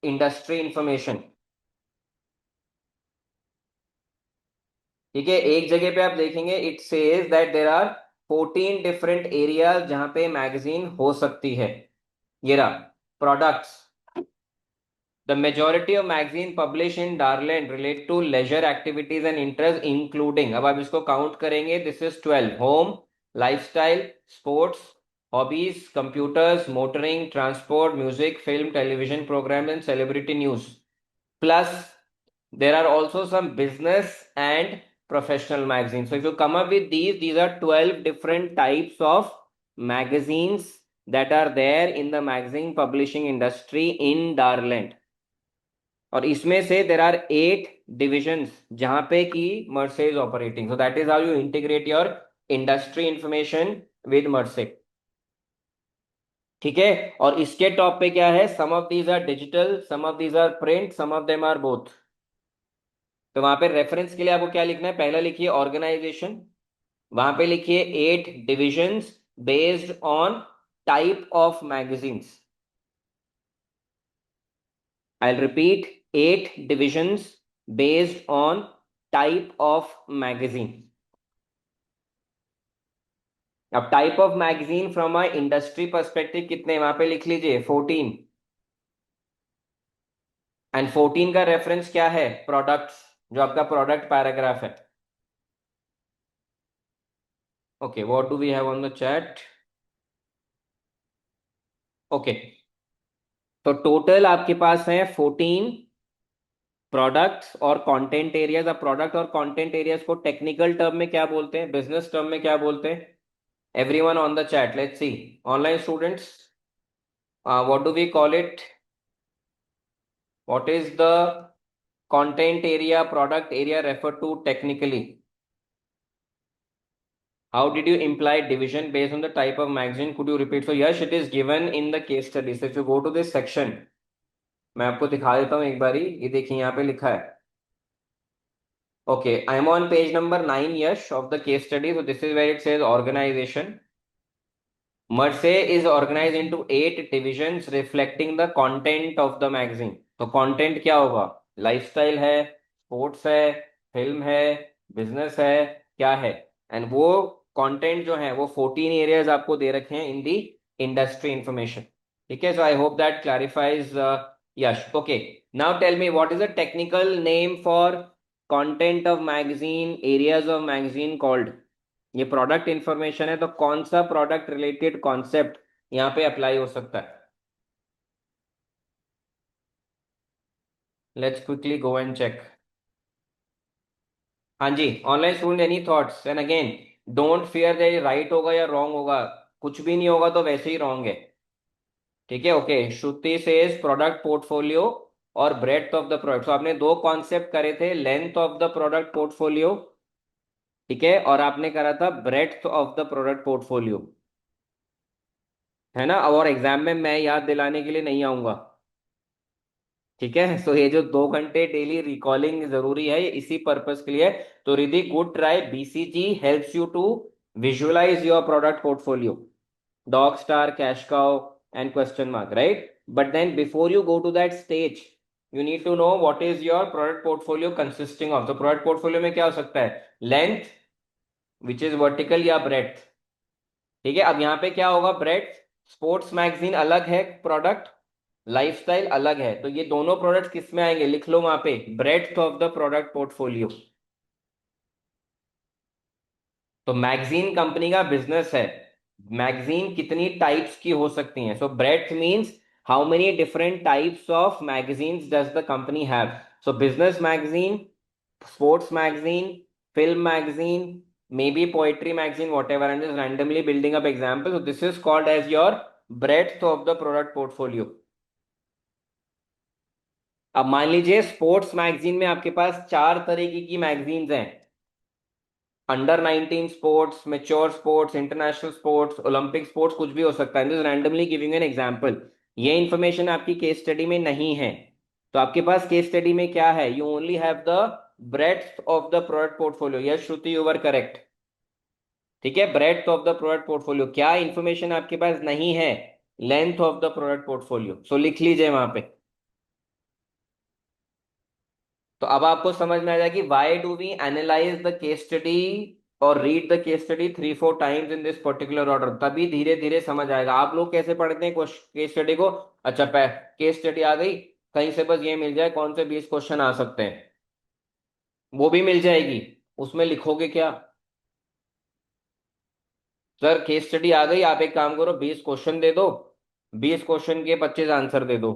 industry information. ठीक है, एक जगह पे आप देखेंगे it says that there are 14 different areas जहां पे मैगजीन हो सकती है। ये रहा products, the majority of magazine publish in Darland relate to leisure activities and interest including, अब आप इसको काउंट करेंगे, this is 12, home, lifestyle, sports, hobbies, computers, motoring, transport, music, film, television programme and celebrity news. Plus, there are also some business and professional magazines. So if you come up with these are 12 different types of magazines that are there in the magazine publishing industry in Darland. और इसमें से there are 8 divisions जहां पे की Merce is operating, so that is how you integrate your industry information with Merce. ठीक है, और इसके टॉप पे क्या है, some of these are digital, some of these are print, some of them are both. तो वहां पे रेफरेंस के लिए आपको क्या लिखना है, पहला लिखिए ऑर्गेनाइजेशन, वहां पे लिखिए 8 divisions based on type of magazines. I repeat, 8 divisions based on type of magazine. अब type of magazine from a industry perspective कितने, वहां पे लिख लीजिए 14। एंड 14 का रेफरेंस क्या है, प्रोडक्ट्स, जो आपका प्रोडक्ट पैराग्राफ है। Okay, what do we have on the chat. Okay, तो टोटल आपके पास है 14 प्रोडक्ट्स और कंटेंट एरियाज। अब प्रोडक्ट और कंटेंट एरियाज को टेक्निकल टर्म में क्या बोलते हैं, बिजनेस टर्म में क्या बोलते हैं। Everyone on the chat, let's see, online students, what do we call it, what is the content area, product area refer to technically. How did you imply division based on the type of magazine? Could you repeat? So, Yash, it is given in the case study. So, if you go to this section, मैं आपको दिखा देता हूँ एक बारी, ये देखिए यहाँ पे लिखा है। Okay, I am on page number 9, Yash, of the case study. So, this is where it says organization. Mersey is organized into 8 divisions reflecting the content of the magazine. तो content क्या होगा, लाइफस्टाइल है, sports है, film है, business है, क्या है। And वो कंटेंट जो है वो 14 एरियाज आपको दे रखे हैं इन दी इंडस्ट्री इंफॉर्मेशन। ठीक है, so I hope that clarifies. Yash, okay, now tell me what is the technical name for content of magazine, areas of magazine called. ये प्रोडक्ट इंफॉर्मेशन है, तो कौन सा प्रोडक्ट रिलेटेड कॉन्सेप्ट यहाँ पे अप्लाई हो सकता है। Let's quickly go and check. हाँ जी, online student, any thoughts, and again don't fear that right होगा या रॉन्ग होगा, कुछ भी नहीं होगा तो वैसे ही रॉन्ग है। ठीक है, ओके, श्रुति सेज प्रोडक्ट पोर्टफोलियो और ब्रेड्थ ऑफ द प्रोडक्ट। तो आपने दो कॉन्सेप्ट करे थे, length of the product portfolio, ठीक है, और आपने करा था breadth of the product portfolio, है ना। और एग्जाम में मैं याद दिलाने के लिए नहीं आऊंगा। ठीक है, सो ये जो 2 घंटे डेली रिकॉलिंग जरूरी है, ये इसी पर्पस के लिए है। तो Riddhi, good try, BCG helps you to visualise your product portfolio, dog star, cash cow and question mark, right. But then before you go to that stage you need to know what is your product portfolio consisting of. तो product portfolio में क्या हो सकता है, length which is vertical या breadth. ठीक है, अब यहाँ पे क्या होगा, ब्रेड्थ, स्पोर्ट्स मैगजीन अलग है प्रोडक्ट, लाइफस्टाइल अलग है, तो ये दोनों प्रोडक्ट्स किस में आएंगे, लिख लो वहां पे, breadth of the product portfolio. तो मैगजीन कंपनी का बिजनेस है। मैगजीन कितनी टाइप्स की हो सकती हैं? So breadth means how many different types of magazines does the company have? So business magazine, sports magazine, film magazine, maybe poetry magazine, whatever. I'm just randomly building up examples. So this is called as your breadth of the product portfolio. अब मान लीजिए sports magazine में आपके पास चार तरीके की magazines हैं। Under 19 sports, mature sports, international sports, Olympic sports, कुछ भी हो सकता है। Just randomly giving an example. ये इंफॉर्मेशन आपकी केस स्टडी में नहीं है। तो आपके पास केस स्टडी में क्या है? You only have the breadth of the product portfolio. Yes Shruti, you were correct. ठीक है, breadth of the product portfolio. क्या इंफॉर्मेशन आपके पास नहीं है? Length of the product portfolio. So लिख लीजिए वहां पे। तो अब आपको समझ में आ जाएगी why do we analyse the case study और read the case study 3-4 times in this particular order. तभी धीरे धीरे समझ आएगा। आप लोग कैसे पढ़ते हैं केस स्टडी को? अच्छा, केस स्टडी आ गई, कहीं से बस ये मिल जाए कौन से 20 क्वेश्चन आ सकते हैं, वो भी मिल जाएगी। उसमें लिखोगे क्या? सर केस स्टडी आ गई, आप एक काम करो 20 क्वेश्चन दे दो, 20 क्वेश्चन के 25 आंसर दे दो,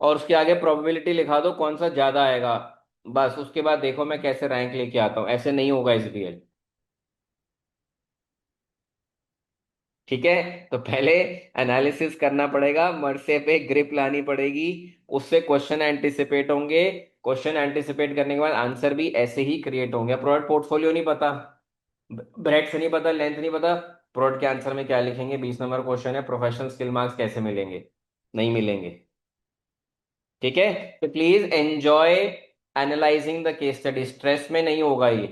और उसके आगे प्रोबेबिलिटी लिखा दो कौन सा ज्यादा आएगा। बस उसके बाद देखो मैं कैसे रैंक लेके आता हूँ। ऐसे नहीं होगा इसलिए। ठीक है, तो पहले एनालिसिस करना पड़ेगा, मरसे पे ग्रिप लानी पड़ेगी, उससे क्वेश्चन एंटिसिपेट होंगे। क्वेश्चन एंटिसिपेट करने के बाद आंसर भी ऐसे ही क्रिएट होंगे। प्रोडक्ट पोर्टफोलियो नहीं पता, ब्रेड्थ नहीं पता, लेंथ नहीं पता, प्रोडक्ट के आंसर में क्या लिखेंगे? 20 नंबर क्वेश्चन है, प्रोफेशनल स्किल मार्क्स कैसे मिलेंगे? नहीं मिलेंगे। ठीक है, तो please enjoy analysing the case study, stress में नहीं होगा ये।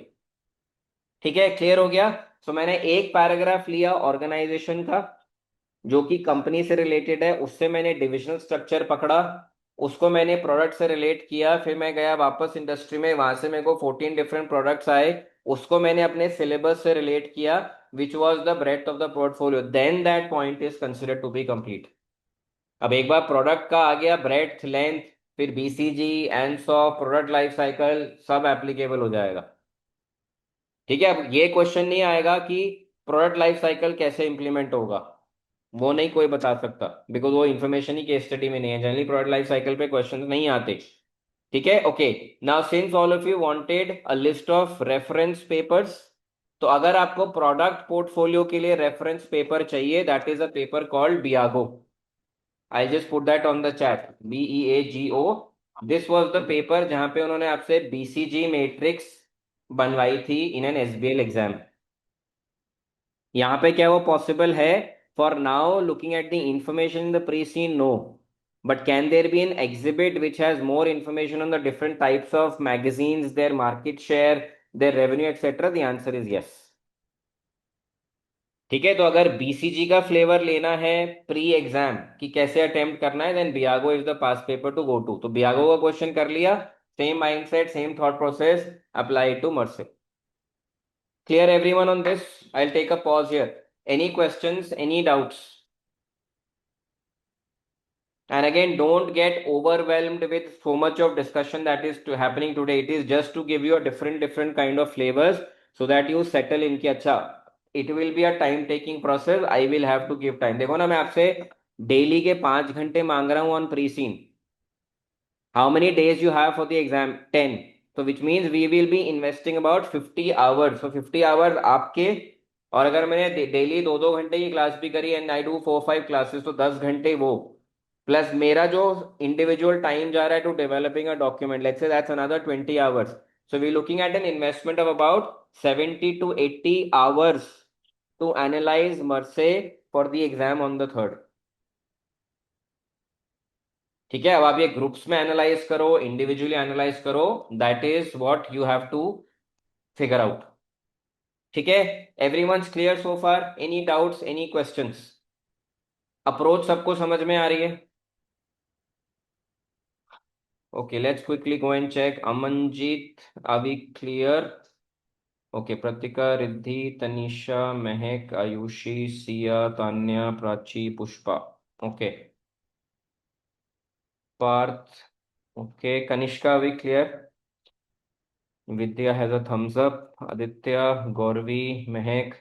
ठीक है, क्लियर हो गया? सो मैंने एक पैराग्राफ लिया ऑर्गेनाइजेशन का जो कि कंपनी से रिलेटेड है, उससे मैंने डिविजनल स्ट्रक्चर पकड़ा, उसको मैंने प्रोडक्ट से रिलेट किया, फिर मैं गया वापस इंडस्ट्री में, वहां से मेरे को 14 डिफरेंट प्रोडक्ट्स आए, उसको मैंने अपने सिलेबस से रिलेट किया, which was the breadth of the portfolio, then that point is considered to be complete. अब एक बार प्रोडक्ट का आ गया ब्रेथ, लेंथ, फिर BCG, Ansoff, product life cycle, सब एप्लीकेबल हो जाएगा। ठीक है, अब ये क्वेश्चन नहीं आएगा कि प्रोडक्ट लाइफ साइकिल कैसे इंप्लीमेंट होगा, वो नहीं कोई बता सकता, बिकॉज वो इन्फॉर्मेशन ही केस स्टडी में नहीं है। जनरली प्रोडक्ट लाइफ साइकिल पे क्वेश्चन नहीं आते। ठीक है, okay. Now since all of you wanted a list of reference papers, तो अगर आपको प्रोडक्ट पोर्टफोलियो के लिए रेफरेंस पेपर चाहिए, that is a paper called Beago. I just put that on the chat, BEAGO। This was the paper जहां पे उन्होंने आपसे BCG मैट्रिक्स बनवाई थी इन एन SBL एग्जाम। यहाँ पे क्या वो पॉसिबल है? For now looking at the information in the pre seen, no, but can there be an exhibit which has more information on the different types of magazines, their market share, their revenue etcetera? The answer is yes. ठीक है, तो अगर BCG का flavour लेना है pre exam कि कैसे attempt करना है, then Beago is the past paper to go to. तो बियागो का क्वेश्चन कर लिया, same mindset, same thought process, apply to Merce. Clear everyone on this? I'll take a pause here. Any questions, any doubts? And again, don't get overwhelmed with so much of discussion that is happening today. It is just to give you a different kind of flavors so that you settle in कि अच्छा, it will be a time taking process. I will have to give time. देखो ना, मैं आपसे daily के 5 घंटे मांग रहा हूँ on pre seen. How many days you have for the exam? 10. So which means we will be investing about 50 hours. So 50 hours आपके, और अगर मैंने डेली 2-2 घंटे की क्लास भी करी एंड आई डू 4-5 क्लासेस, तो 10 घंटे वो, प्लस मेरा जो इंडिविजुअल टाइम जा रहा है to developing a document, let's say that's another 20 hours. So we looking at an investment of about 70 to 80 hours to analyse Merce for the exam on the 3rd। ठीक है, अब आप ये ग्रुप्स में analyse करो, इंडिविजुअली एनालाइज करो, that is what you have to figure out. ठीक है, everyone's clear so far? Any doubts, any questions? Approach सबको समझ में आ रही है? Okay, let's quickly go and check. Amanjeet, are we clear? Okay, Pratika, Riddhi, Tanisha, Mahak, Ayushi, Siya, Tanya, Prachi, Pushpa. Okay, Parth, okay, Kanishka, we clear? Vidya has a thumbs up. Aditya, Gauravi, Mehak.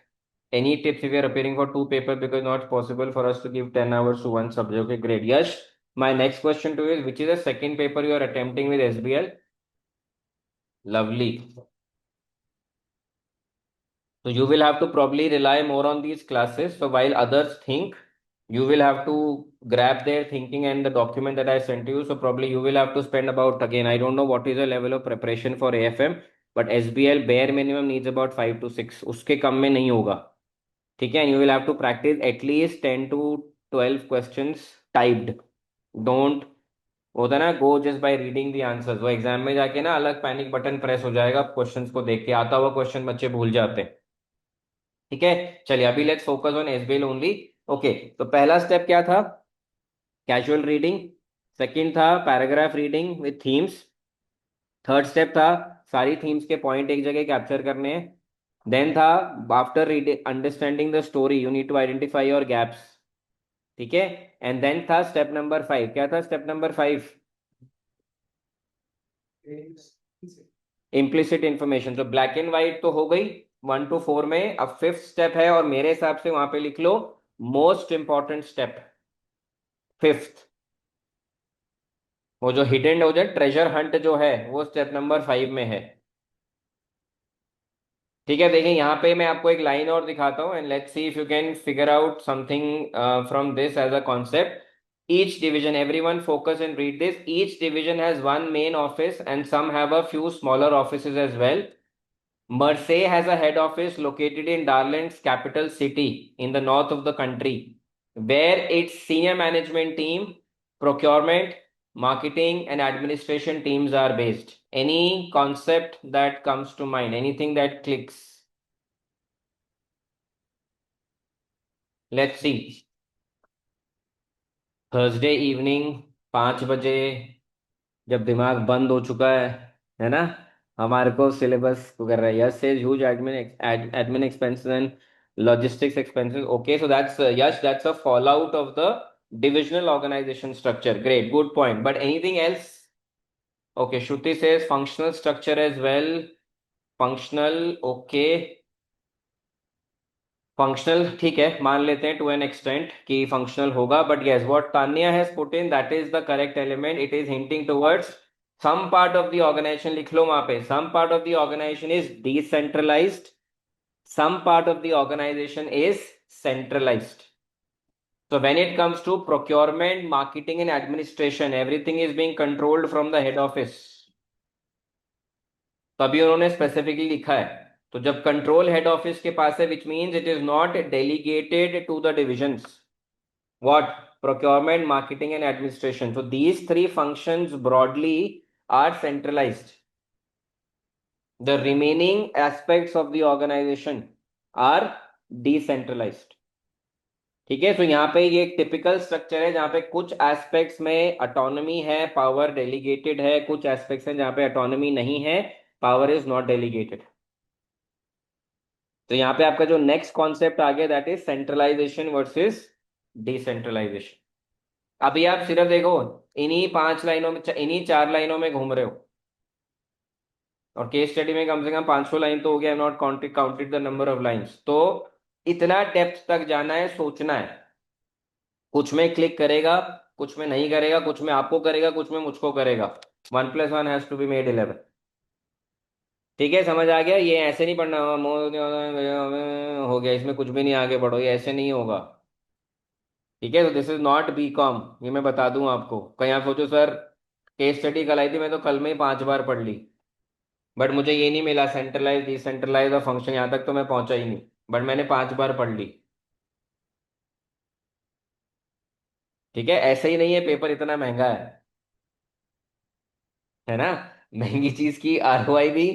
Any tips if we are appearing for two papers because not possible for us to give 10 hours to one subject? Okay, great. Yes. My next question to you is which is the second paper you are attempting with SBL? Lovely. So you will have to probably rely more on these classes. So while others think, you will have to grab their thinking and the document that I sent to you. So probably you will have to spend about, again, I don't know what is the level of preparation for AFM, but SBL bare minimum needs about 5 to 6. उसके कम में नहीं होगा. ठीक है? And you will have to practice at least 10 to 12 questions typed. Don't होता है ना go just by reading the answers. वो एग्जाम में जाके ना अलग पैनिक बटन प्रेस हो जाएगा क्वेश्चंस को देख के. आता हुआ क्वेश्चन बच्चे भूल जाते हैं. ठीक है. चलिए अभी let's focus on SBL only. Okay, तो पहला स्टेप क्या था? Casual reading. सेकंड था paragraph reading with themes. Third step था सारी थीम्स के पॉइंट एक जगह कैप्चर करने हैं. देन था after reading understanding the story you need to identify your gaps. ठीक है. एंड देन था स्टेप नंबर 5. क्या था स्टेप नंबर 5? Implicit information. तो ब्लैक एंड व्हाइट तो हो गई 1 to 4 में. अब फिफ्थ स्टेप है और मेरे हिसाब से वहां पे लिख लो मोस्ट इंपॉर्टेंट स्टेप. फिफ्थ वो जो हिडन हो जाए ट्रेजर हंट जो है वो स्टेप नंबर 5 में है. ठीक है. देखिए यहाँ पे मैं आपको एक लाइन और दिखाता हूँ and let's see if you can figure out something from this as a concept. Each division, everyone focus and read this. Each division has one main office and some have a few smaller offices as well. Marseille has a head office located in Darland's capital city in the north of the country, where its senior management team, procurement, marketing, and administration teams are based. Any concept that comes to mind? Anything that clicks? Let's see. Thursday evening 5 बजे जब दिमाग बंद हो चुका है ना, हमारे को सिलेबस को कर रहा है. Yes says huge admin expenses and logistics expenses. Okay, so that's yes that's a fall out of the divisional organization structure. Great, good point. But anything else? Okay, Shruti says functional structure as well. Functional, okay. Functional ठीक है, मान लेते हैं to an extent कि functional होगा. But yes what Tanya has put in that is the correct element. It is hinting towards some part of the organization. लिख लो वहां पे some part of the organization is decentralized, some part of the organization is centralized. So when it comes to procurement, marketing and administration, everything is being controlled from the head office. तभी उन्होंने specifically लिखा है. तो जब control head office के पास है which means it is not delegated to the divisions. What? Procurement, marketing and administration. So these three functions broadly are centralized. The remaining aspects of the organization are decentralized. ठीक है. तो यहाँ पे ये एक टिपिकल स्ट्रक्चर है जहाँ पे कुछ एस्पेक्ट्स में ऑटोनॉमी है, पावर डेलीगेटेड है. कुछ एस्पेक्ट्स हैं जहाँ पे ऑटोनॉमी नहीं है, पावर इज नॉट डेलीगेटेड. तो यहाँ पे आपका जो नेक्स्ट कॉन्सेप्ट आ गया that is centralization versus decentralization. अभी आप सिर्फ देखो इन्हीं 5 लाइनों में, इन्हीं 4 लाइनों में घूम रहे हो. और केस स्टडी में कम से कम 500 लाइन तो हो गया. Not counted the number of lines. तो इतना डेप्थ तक जाना है, सोचना है. कुछ में क्लिक करेगा, कुछ में नहीं करेगा, कुछ में आपको करेगा, कुछ में मुझको करेगा. 1 + 1 हैज टू बी मेड 11. ठीक है, समझ आ गया? ये ऐसे नहीं पढ़ना हो गया इसमें कुछ भी नहीं, आगे बढ़ो, ये ऐसे नहीं होगा. ठीक है. तो this is not be com, ये मैं बता दूं आपको. कहीं आप सोचो सर केस स्टडी कल आई थी, मैं तो कल में ही 5 बार पढ़ ली, बट मुझे ये नहीं मिला सेंट्रलाइज डिसेंट्रलाइज और फंक्शन. यहाँ तक तो मैं पहुंचा ही नहीं, बट मैंने 5 बार पढ़ ली. ठीक है. ऐसे ही नहीं है, पेपर इतना महंगा है ना. महंगी चीज की आरओआई भी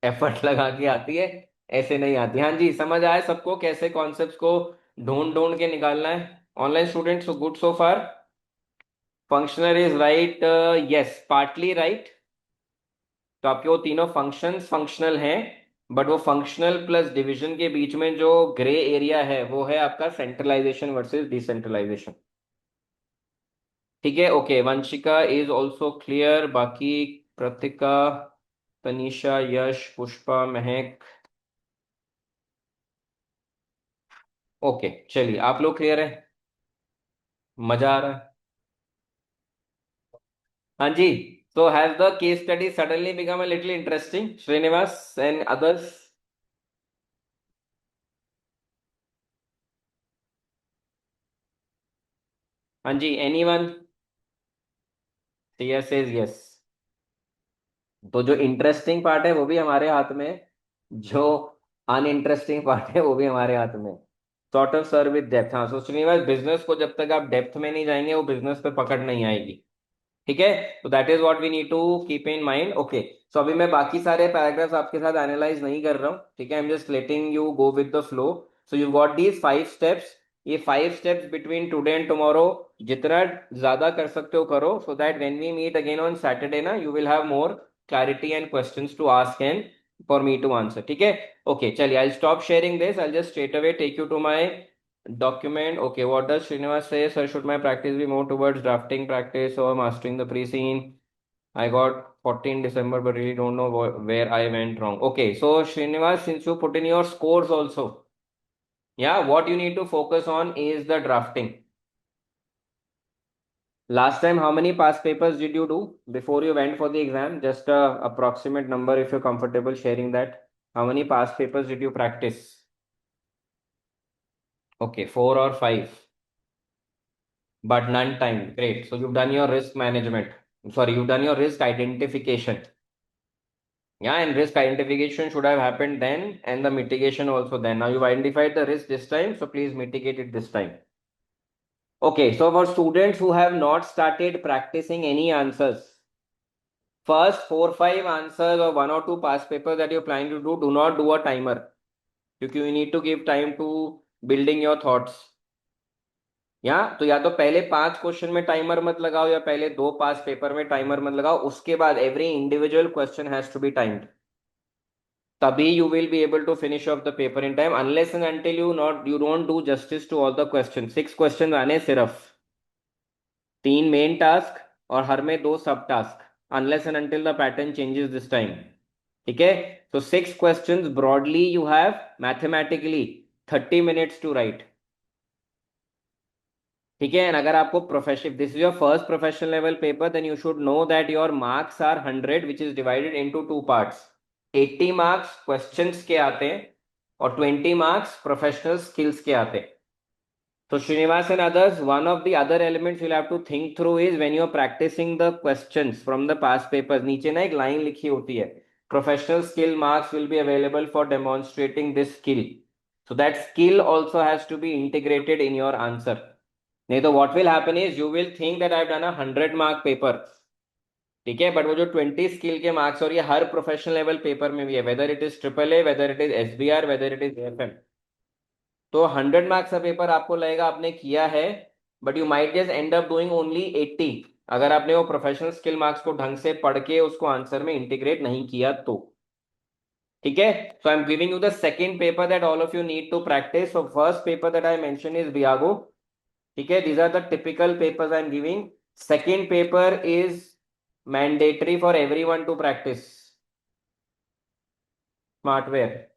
एफर्ट लगा के आती है, ऐसे नहीं आती. हाँ जी, समझ आए सबको कैसे कॉन्सेप्ट्स को ढूंढ ढूंढ के निकालना है. Online students so good so far. Functional is right. Yes, partly right. तो आपके वो तीनों फंक्शंस फंक्शनल हैं, बट वो फंक्शनल प्लस डिवीजन के बीच में जो ग्रे एरिया है वो है आपका सेंट्रलाइजेशन वर्सेस डिसेंट्रलाइजेशन. ठीक है. Okay, Vanshika is also clear. बाकी प्रतिका तनीषा, यश, पुष्पा, महक। ओके चलिए, आप लोग क्लियर है? मजा आ रहा है? हाँ जी। So has the case study suddenly become a little interesting, Srinivas and others? हाँ जी, anyone? Yes says yes. तो जो इंटरेस्टिंग पार्ट है वो भी हमारे हाथ में है, जो अनइंटरेस्टिंग पार्ट है वो भी हमारे हाथ में। Sort of serve with depth. हाँ, सो श्रीनिवास, बिजनेस को जब तक आप डेप्थ में नहीं जाएंगे वो बिजनेस पे पकड़ नहीं आएगी। ठीक है, तो that is what we need to keep in mind. Okay, so अभी मैं बाकी सारे पैराग्राफ्स आपके साथ एनालाइज नहीं कर रहा हूँ, ठीक है, I am just letting you go with the flow. So you got these 5 steps. ये 5 steps between today and tomorrow जितना ज्यादा कर सकते हो करो, so that when we meet again on Saturday ना, you will have more clarity and questions to ask and for me to answer. ठीक है, ओके चलिए, I stop sharing this, I just straight away take you to my document. Okay, what does Srinivas say? Sir, should my practice be more towards drafting practice or mastering the pre-scene? I got 14 December, but really don't know where I went wrong. Okay, so Srinivas, since you put in your scores also, yeah, what you need to focus on is the drafting. Last time, how many past papers did you do before you went for the exam? Just a approximate number if you're comfortable sharing that. How many past papers did you practice? Okay, 4 or 5. But none timed. Great. So you've done your risk management. Sorry, you've done your risk identification. Yeah, and risk identification should have happened then, and the mitigation also then. Now you've identified the risk this time, so please mitigate it this time. Okay, so for students who have not started practicing any answers, first 4 5 answers or 1 or 2 past papers that you're planning to do not do a timer. Because you need to give time to building your thoughts. या तो पहले 5 question में timer मत लगाओ, या पहले 2 पास paper में timer मत लगाओ, उसके बाद every individual question has to be timed. तभी you will be able to finish off the paper in time, unless and until you don't do justice to all the question. 6 question आने सिर्फ, 3 main task और हर में 2 सब task, unless and until the pattern changes this time. ठीक है, तो 6 questions broadly you have mathematically 30 minutes to write. ठीक है, एंड अगर आपको profession, this is your first professional level paper, then you should know that your marks are 100 which is divided into 2 parts. 80 marks questions के आते हैं और 20 marks professional skills के आते हैं। So Srinivas and others, one of the other elements you'll have to think through is when you're practicing the questions from the past papers, नीचे ना एक लाइन लिखी होती है, professional skill marks will be available for demonstrating this skill. So that skill also has to be integrated in your answer. नहीं तो what will happen is you will think that I've done a 100 mark paper. ठीक है, but वो जो 20 skill के marks, और ये हर professional level paper में भी है, whether it is triple A, whether it is SBR, whether it is FM. तो 100 मार्क्स का पेपर आपको लगेगा आपने किया है, but you might just and up doing only 80, अगर आपने वो प्रोफेशनल स्किल मार्क्स को ढंग से पढ़ के उसको आंसर में इंटीग्रेट नहीं किया तो। ठीक है, so I am giving you the second paper that all of you need to practise. So first paper that I mention is Beago. ठीक है, these are the typical papers I am giving. Second paper is mandatory for everyone to practise, Smartwear.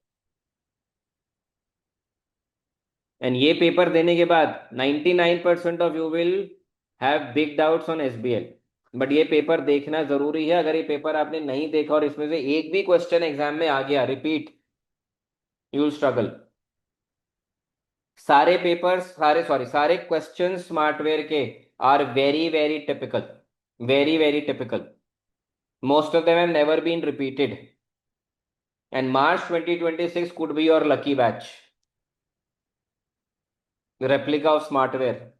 And ये paper देने के बाद 99% of you will have big doubts on SBL, but ये paper देखना जरूरी है। अगर ये पेपर आपने नहीं देखा और इसमें से एक भी क्वेश्चन एग्जाम में आ गया रिपीट, यू विल स्ट्रगल। सारे पेपर, सारे क्वेश्चन स्मार्टवेयर के are very very typical, very very typical. Most of them have never been repeated, and March 2026 could be your lucky batch, replica of Smartwear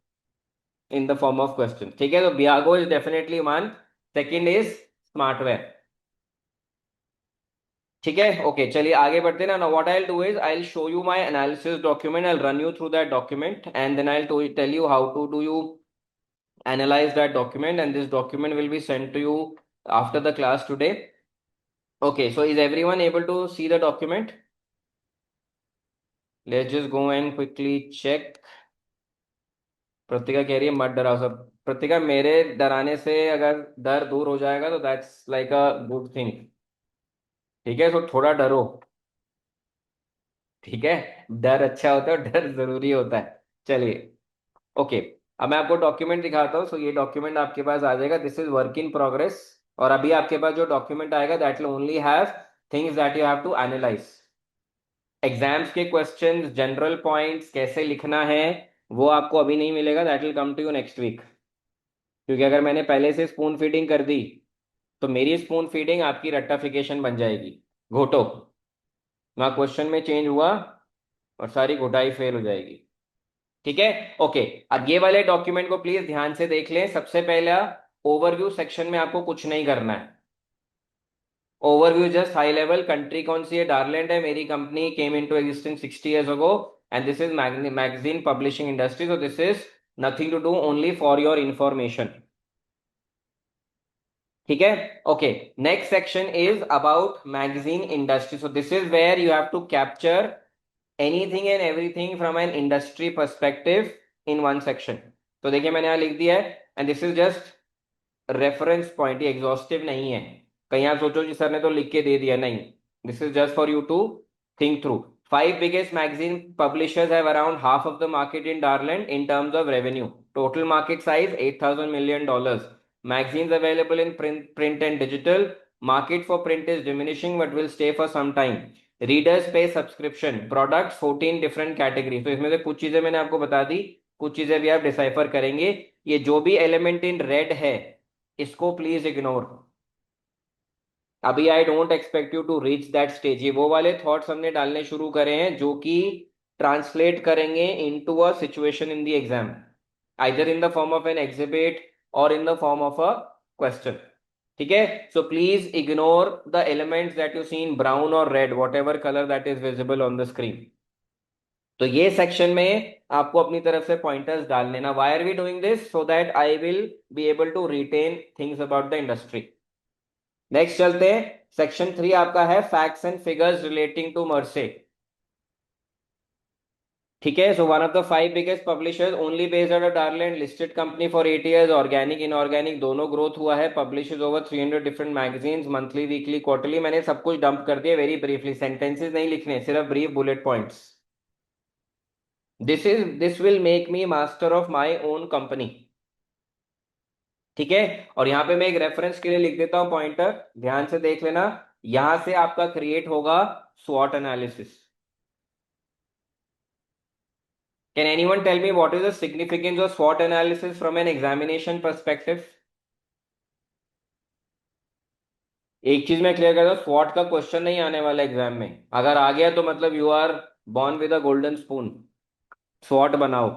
in the form of question. ठीक है, तो Beago is definitely one, second is Smartwear. ठीक है, okay चलिए आगे बढ़ते ना। What I will do is I will show you my analysis document, I will run you through that document and then I will tell you how to do you analyze that document, and this document will be sent to you after the class today. Okay, so is everyone able to see the document? Let's just go and quickly check. प्रतिका कह रही है मत डराओ सब। प्रतिका, मेरे डराने से अगर डर दूर हो जाएगा तो that's like a good thing. ठीक है, तो थोड़ा डरो। ठीक है, डर अच्छा होता है और डर जरूरी होता है। चलिए, ओके। अब मैं आपको डॉक्यूमेंट दिखाता हूँ। सो ये डॉक्यूमेंट आपके पास आ जाएगा, this is work in progress. और अभी आपके पास जो डॉक्यूमेंट आएगा that will only have things that you have to analyze. Exams के क्वेश्चंस, जनरल पॉइंट्स कैसे लिखना है, वो आपको अभी नहीं मिलेगा, that will come to you next week. क्योंकि अगर मैंने पहले से स्पून फीडिंग कर दी तो मेरी स्पून फीडिंग आपकी रट्टाफिकेशन बन जाएगी। घोटो, वहाँ क्वेश्चन में चेंज हुआ और सारी घोटाई फेल हो जाएगी। ठीक है, ओके। अब ये वाले डॉक्यूमेंट को प्लीज ध्यान से देख लें। सबसे पहला, ओवरव्यू सेक्शन में आपको कुछ नहीं करना है। Overview just high level, country कौन सी है, डारलैंड है, मेरी company came into existence 60 years ago and this is magazine publishing industry, so this is nothing to do, only for your information. ठीक है, okay. Next section is about magazine industry, so this is where you have to capture anything and everything from an industry perspective in one section. तो देखिए मैंने यहाँ लिख दिया है, and this is just reference point, ये exhaustive नहीं है। कहीं आप सोचो कि सर ने तो लिख के दे दिया, नहीं। This is just for you to think through. Five biggest magazine publishers have around half of the market in Darland in terms of revenue. Total market size $8,000 million. Magazines available in print and digital. Market for print is diminishing but will stay for some time. Readers pay subscription. Products 14 different categories. तो इसमें से कुछ चीजें मैंने आपको बता दी, कुछ चीजें भी आप डिसाइफर करेंगे। ये जो भी एलिमेंट इन रेड है इसको प्लीज इग्नोर। अभी I don't expect you to reach that stage. ये वो वाले थॉट्स हमने डालने शुरू करे हैं जो कि ट्रांसलेट करेंगे into a situation in the exam, either in the form of an exhibit और in the form of a question. ठीक है, so please ignore the elements that you see in brown और red, whatever colour that is visible on the screen. तो ये section में आपको अपनी तरफ से पॉइंटर्स डाल लेना। Why are we doing this, so that I will be able to retain things about the industry. Next चलते हैं, सेक्शन 3 आपका है facts and figures relating to मर्से। ठीक है, so one of the five biggest publishers, only based out of Darland, listed company for 8 years, organic inorganic दोनों growth हुआ है, publishes over 300 different magazines, monthly weekly quarterly. मैंने सब कुछ dump कर दिया वेरी ब्रीफली, सेंटेंसेस नहीं लिखने, सिर्फ brief bullet points. This will make me master of my own company. ठीक है, और यहाँ पे मैं एक रेफरेंस के लिए लिख देता हूं पॉइंटर, ध्यान से देख लेना। यहां से आपका क्रिएट होगा SWOT analysis. Can anyone tell me what is the significance of SWOT analysis from an examination perspective? एक चीज मैं क्लियर करता हूँ, SWOT का क्वेश्चन नहीं आने वाला एग्जाम में। अगर आ गया तो मतलब you are born with a golden spoon. SWOT बनाओ।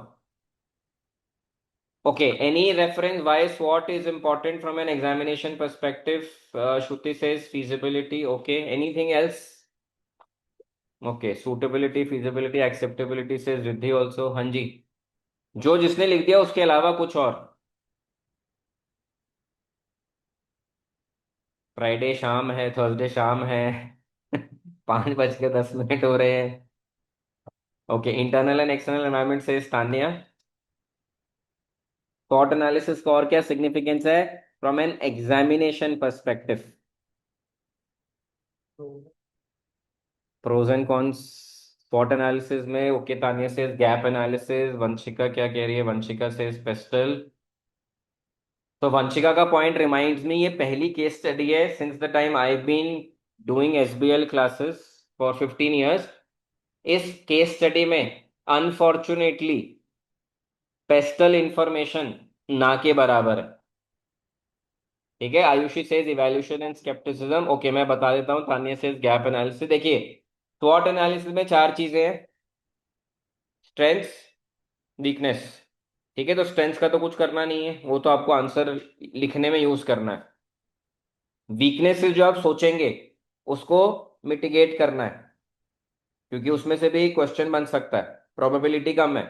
Okay, any reference why SWOT is important from an examination perspective? Shruti says feasibility. Okay, anything else? Okay, suitability, feasibility, acceptability says Riddhi also. हाँ जी, जो जिसने लिख दिया उसके अलावा कुछ और। फ्राइडे शाम है, थर्सडे शाम है। 5:10 हो रहे हैं। Okay, internal and external environment से तान्या। SWOT एनालिसिस का और क्या सिग्निफिकेंस है from an examination perspective? Pros and cons SWOT analysis में। ओके, तानिया से गैप एनालिसिस। वंशिका क्या कह रही है? वंशिका से पेस्टल। तो वंशिका का पॉइंट रिमाइंड्स मी, ये पहली केस स्टडी है since the time I been doing SBL classes for 15 years। इस केस स्टडी में अनफॉर्चुनेटली पेस्टल इंफॉर्मेशन ना के बराबर है। ठीक है, Ayushi says evaluation and scepticism. Okay, मैं बता देता हूँ। Tania says gap analysis. देखिए, SWOT एनालिसिस में चार चीजें हैं, स्ट्रेंथ्स, वीकनेस। ठीक है, तो स्ट्रेंथ्स का तो कुछ करना नहीं है, वो तो आपको आंसर लिखने में यूज करना है। वीकनेसेस जो आप सोचेंगे उसको मिटिगेट करना है, क्योंकि उसमें से भी क्वेश्चन बन सकता है, प्रोबेबिलिटी कम है।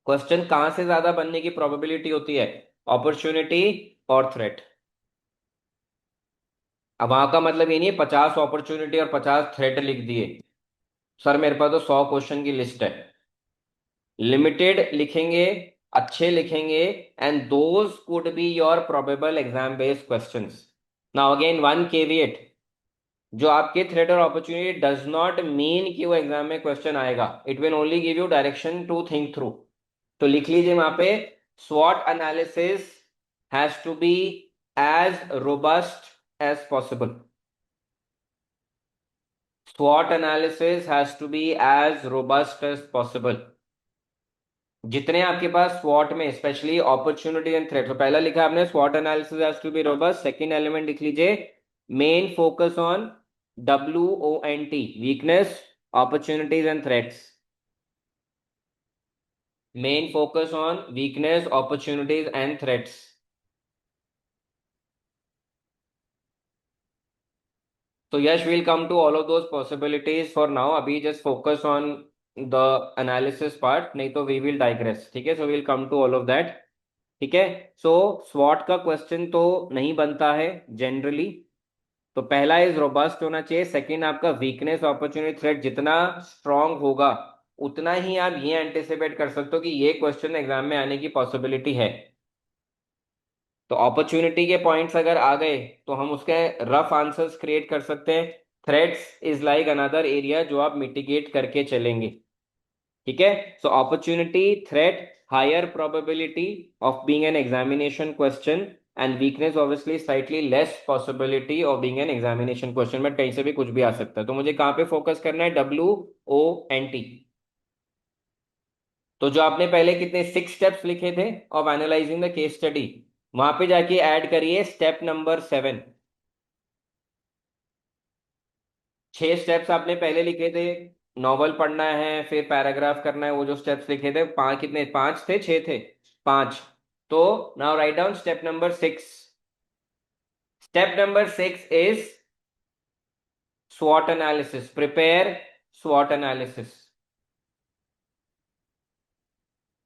क्वेश्चन कहां से ज्यादा बनने की प्रोबेबिलिटी होती है? अपॉर्चुनिटी और थ्रेट। अब वहां का मतलब ये नहीं है 50 अपॉर्चुनिटी और 50 थ्रेट लिख दिए। सर मेरे पास तो 100 क्वेश्चन की लिस्ट है। लिमिटेड लिखेंगे, अच्छे लिखेंगे, and those could be your probable exam based questions. Now again one caveat, जो आपके थ्रेट और अपॉर्चुनिटी डज नॉट मीन कि वो एग्जाम में क्वेश्चन आएगा, it will only give you direction to think through. तो लिख लीजिए वहां पे, स्वॉट analysis has to be as robust as possible. SWOT analysis has to be as robust as possible। जितने आपके पास SWOT में, स्पेशली अपॉर्चुनिटी एंड थ्रेट, तो पहला लिखा आपने SWOT analysis has to be robust. Second element लिख लीजिए, main focus on WONT, weakness, opportunities and threats. Main focus on weakness, opportunities and threats. So Yash, we'll come to all of those possibilities for now. अभी just focus on the analysis part, नहीं तो we will digress, ठीक है? So we'll come to all of that, ठीक है? So SWOT का question तो नहीं बनता है जनरली। तो पहला इज रोबस्ट होना चाहिए। सेकंड आपका वीकनेस, अपॉर्चुनिटी, थ्रेट जितना स्ट्रांग होगा उतना ही आप ये एंटिसिपेट कर सकते हो कि ये क्वेश्चन एग्जाम में आने की पॉसिबिलिटी है। तो अपॉर्चुनिटी के पॉइंट्स अगर आ गए तो हम उसके रफ आंसर्स क्रिएट कर सकते हैं। Threats is like another area जो आप मिटिगेट करके चलेंगे, ठीक है? So opportunity, threat, higher probability of being an examination question, and weakness obviously slightly less possibility of being an examination question, but कहीं से भी कुछ भी आ सकता है। तो मुझे कहाँ पे फोकस करना है? WONT। तो जो आपने पहले कितने 6 स्टेप्स लिखे थे of analysing the case study, वहां पे जाके ऐड करिए स्टेप नंबर 7। 6 स्टेप्स आपने पहले लिखे थे, नॉवल पढ़ना है, फिर पैराग्राफ करना है, वो जो स्टेप्स लिखे थे, पांच, कितने, 5 थे, 6 थे, 5। तो now write down step number 6। Step number 6 is SWOT analysis, prepare SWOT analysis.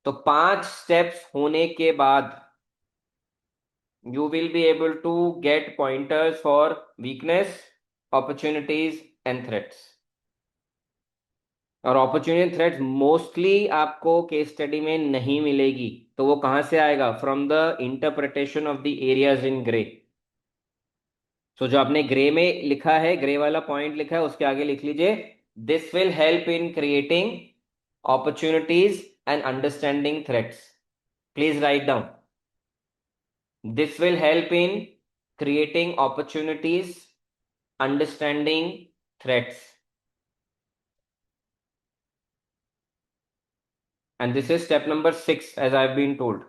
तो 5 स्टेप्स होने के बाद you will be able to get pointers for weakness, opportunities and threats। और अपॉर्चुनिटी थ्रेट्स मोस्टली आपको केस स्टडी में नहीं मिलेगी, तो वो कहां से आएगा? From the interpretation of the areas in grey. सो जो आपने ग्रे में लिखा है, ग्रे वाला पॉइंट लिखा है, उसके आगे लिख लीजिए, this will help in creating opportunities and understanding threats। Please write down, this will help in creating opportunities, understanding threats, and this is step number 6 as I've been told,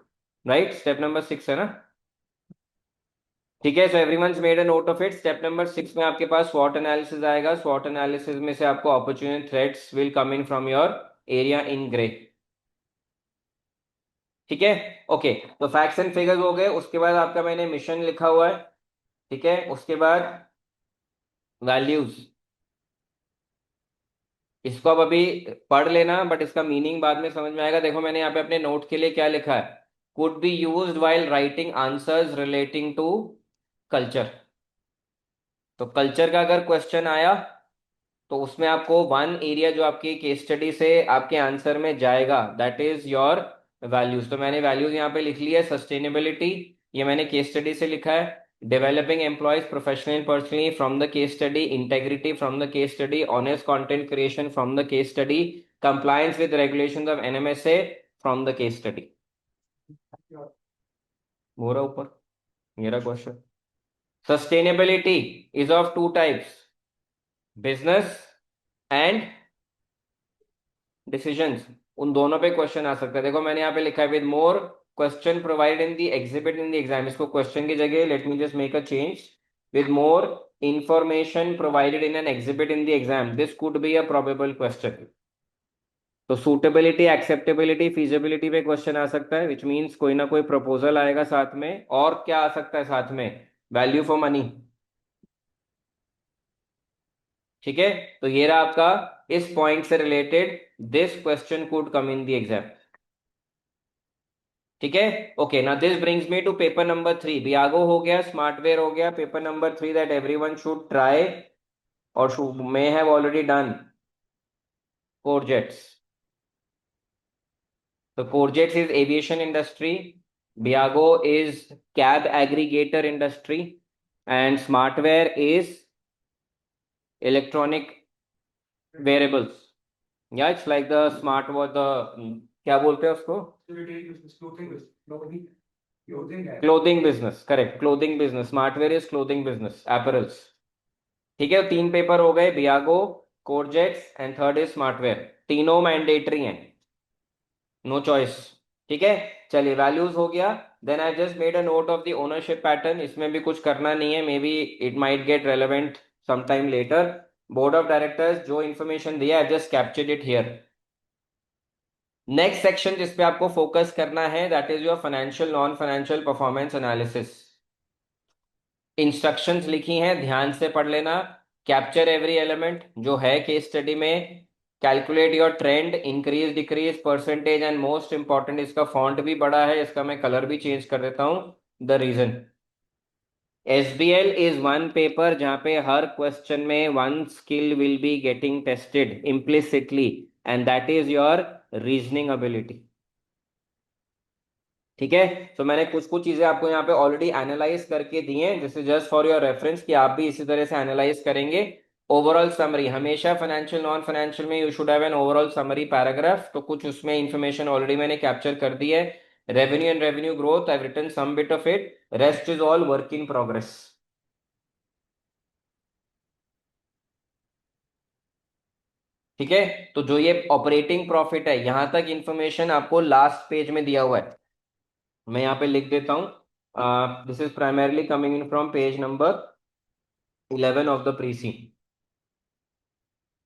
right? Step number 6 है ना? ठीक है, so everyone's made a note of it. Step number 6 में आपके पास स्वॉट analysis आएगा। स्वॉट analysis में से आपको opportunity threats will come in from your area in grey, ठीक है? ओके, तो फैक्ट्स एंड फिगर्स हो गए। उसके बाद आपका मैंने मिशन लिखा हुआ है, ठीक है? उसके बाद वैल्यूज, इसको अब अभी पढ़ लेना, बट इसका मीनिंग बाद में समझ में आएगा। देखो मैंने यहाँ पे अपने नोट के लिए क्या लिखा है, could be used while writing answers relating to culture. तो कल्चर का अगर क्वेश्चन आया तो उसमें आपको वन एरिया जो आपकी केस स्टडी से आपके आंसर में जाएगा, दैट इज योर वैल्यूज। तो मैंने वैल्यूज यहाँ पे लिख ली है। सस्टेनेबिलिटी, ये मैंने केस स्टडी से लिखा है। Developing employees professionally personally from the case study, integrity from the case study, honest content creation from the case study, compliance with regulations of NMSA from the case study. वो रहा ऊपर मेरा question. Sustainability is of two types, business and decisions. उन दोनों पे question आ सकता है। देखो मैंने यहाँ पे लिखा है, with more question provided in the exhibit in the exam. इसको क्वेश्चन की जगह late me just make a change, with more information provided in an exhibit in the exam, this could be a probable question. तो suitability, acceptability, feasibility पे question आ सकता है, which means कोई ना कोई प्रपोजल आएगा साथ में। और क्या आ सकता है साथ में? वैल्यू फॉर मनी, ठीक है? तो ये रहा आपका इस पॉइंट से related, this question could come in the exam, ठीक है? Okay, now this brings me to paper number 3। Biago हो गया, स्मार्टवेयर हो गया। Paper number 3 that everyone should try और may have already done, Corjets. तो Corjets is aviation industry, Biago is cab aggregator industry, and Smartwear is electronic wearables, या it's like the smart watch, the क्या बोलते हैं उसको, clothing business, correct, clothing business, Smartwear is clothing business, apparels. ठीक है, 3 paper हो गए, Biago, Corjets and third is Smartwear. तीनों मैंडेटरी हैं, नो चॉइस। ठीक है, चलिए वैल्यूज हो गया। Then I just made a note of the ownership pattern, इसमें भी कुछ करना नहीं है, maybe it might get relevant sometime later. Board of directors जो इंफॉर्मेशन दिया है just captured it here. Next section जिस पे आपको फोकस करना है that is your financial non financial performance analysis. Instructions लिखी हैं, ध्यान से पढ़ लेना। कैप्चर एवरी एलिमेंट जो है केस स्टडी में, calculate your trend, increase decrease percentage, and most important इसका फॉन्ट भी बड़ा है, इसका मैं कलर भी चेंज कर देता हूं। The reason, SBL is one paper जहां पे हर क्वेश्चन में one skill will be getting tested implicitly, and that is your reasoning ability. ठीक है, तो मैंने कुछ कुछ चीजें आपको यहाँ पे ऑलरेडी एनालाइज करके दी हैं, this is just for your reference कि आप भी इसी तरह से एनालाइज करेंगे। ओवरऑल समरी, हमेशा फाइनेंशियल नॉन फाइनेंशियल में you should have an overall summary paragraph, तो कुछ उसमें इंफॉर्मेशन ऑलरेडी मैंने कैप्चर कर दी है। Revenue and revenue growth I have written some bit of it, rest is all work in progress. ठीक है, तो जो ये ऑपरेटिंग प्रॉफिट है यहां तक इंफॉर्मेशन आपको लास्ट पेज में दिया हुआ है, मैं यहाँ पे लिख देता हूँ। This is primarily coming in from page number 11 of the preseen.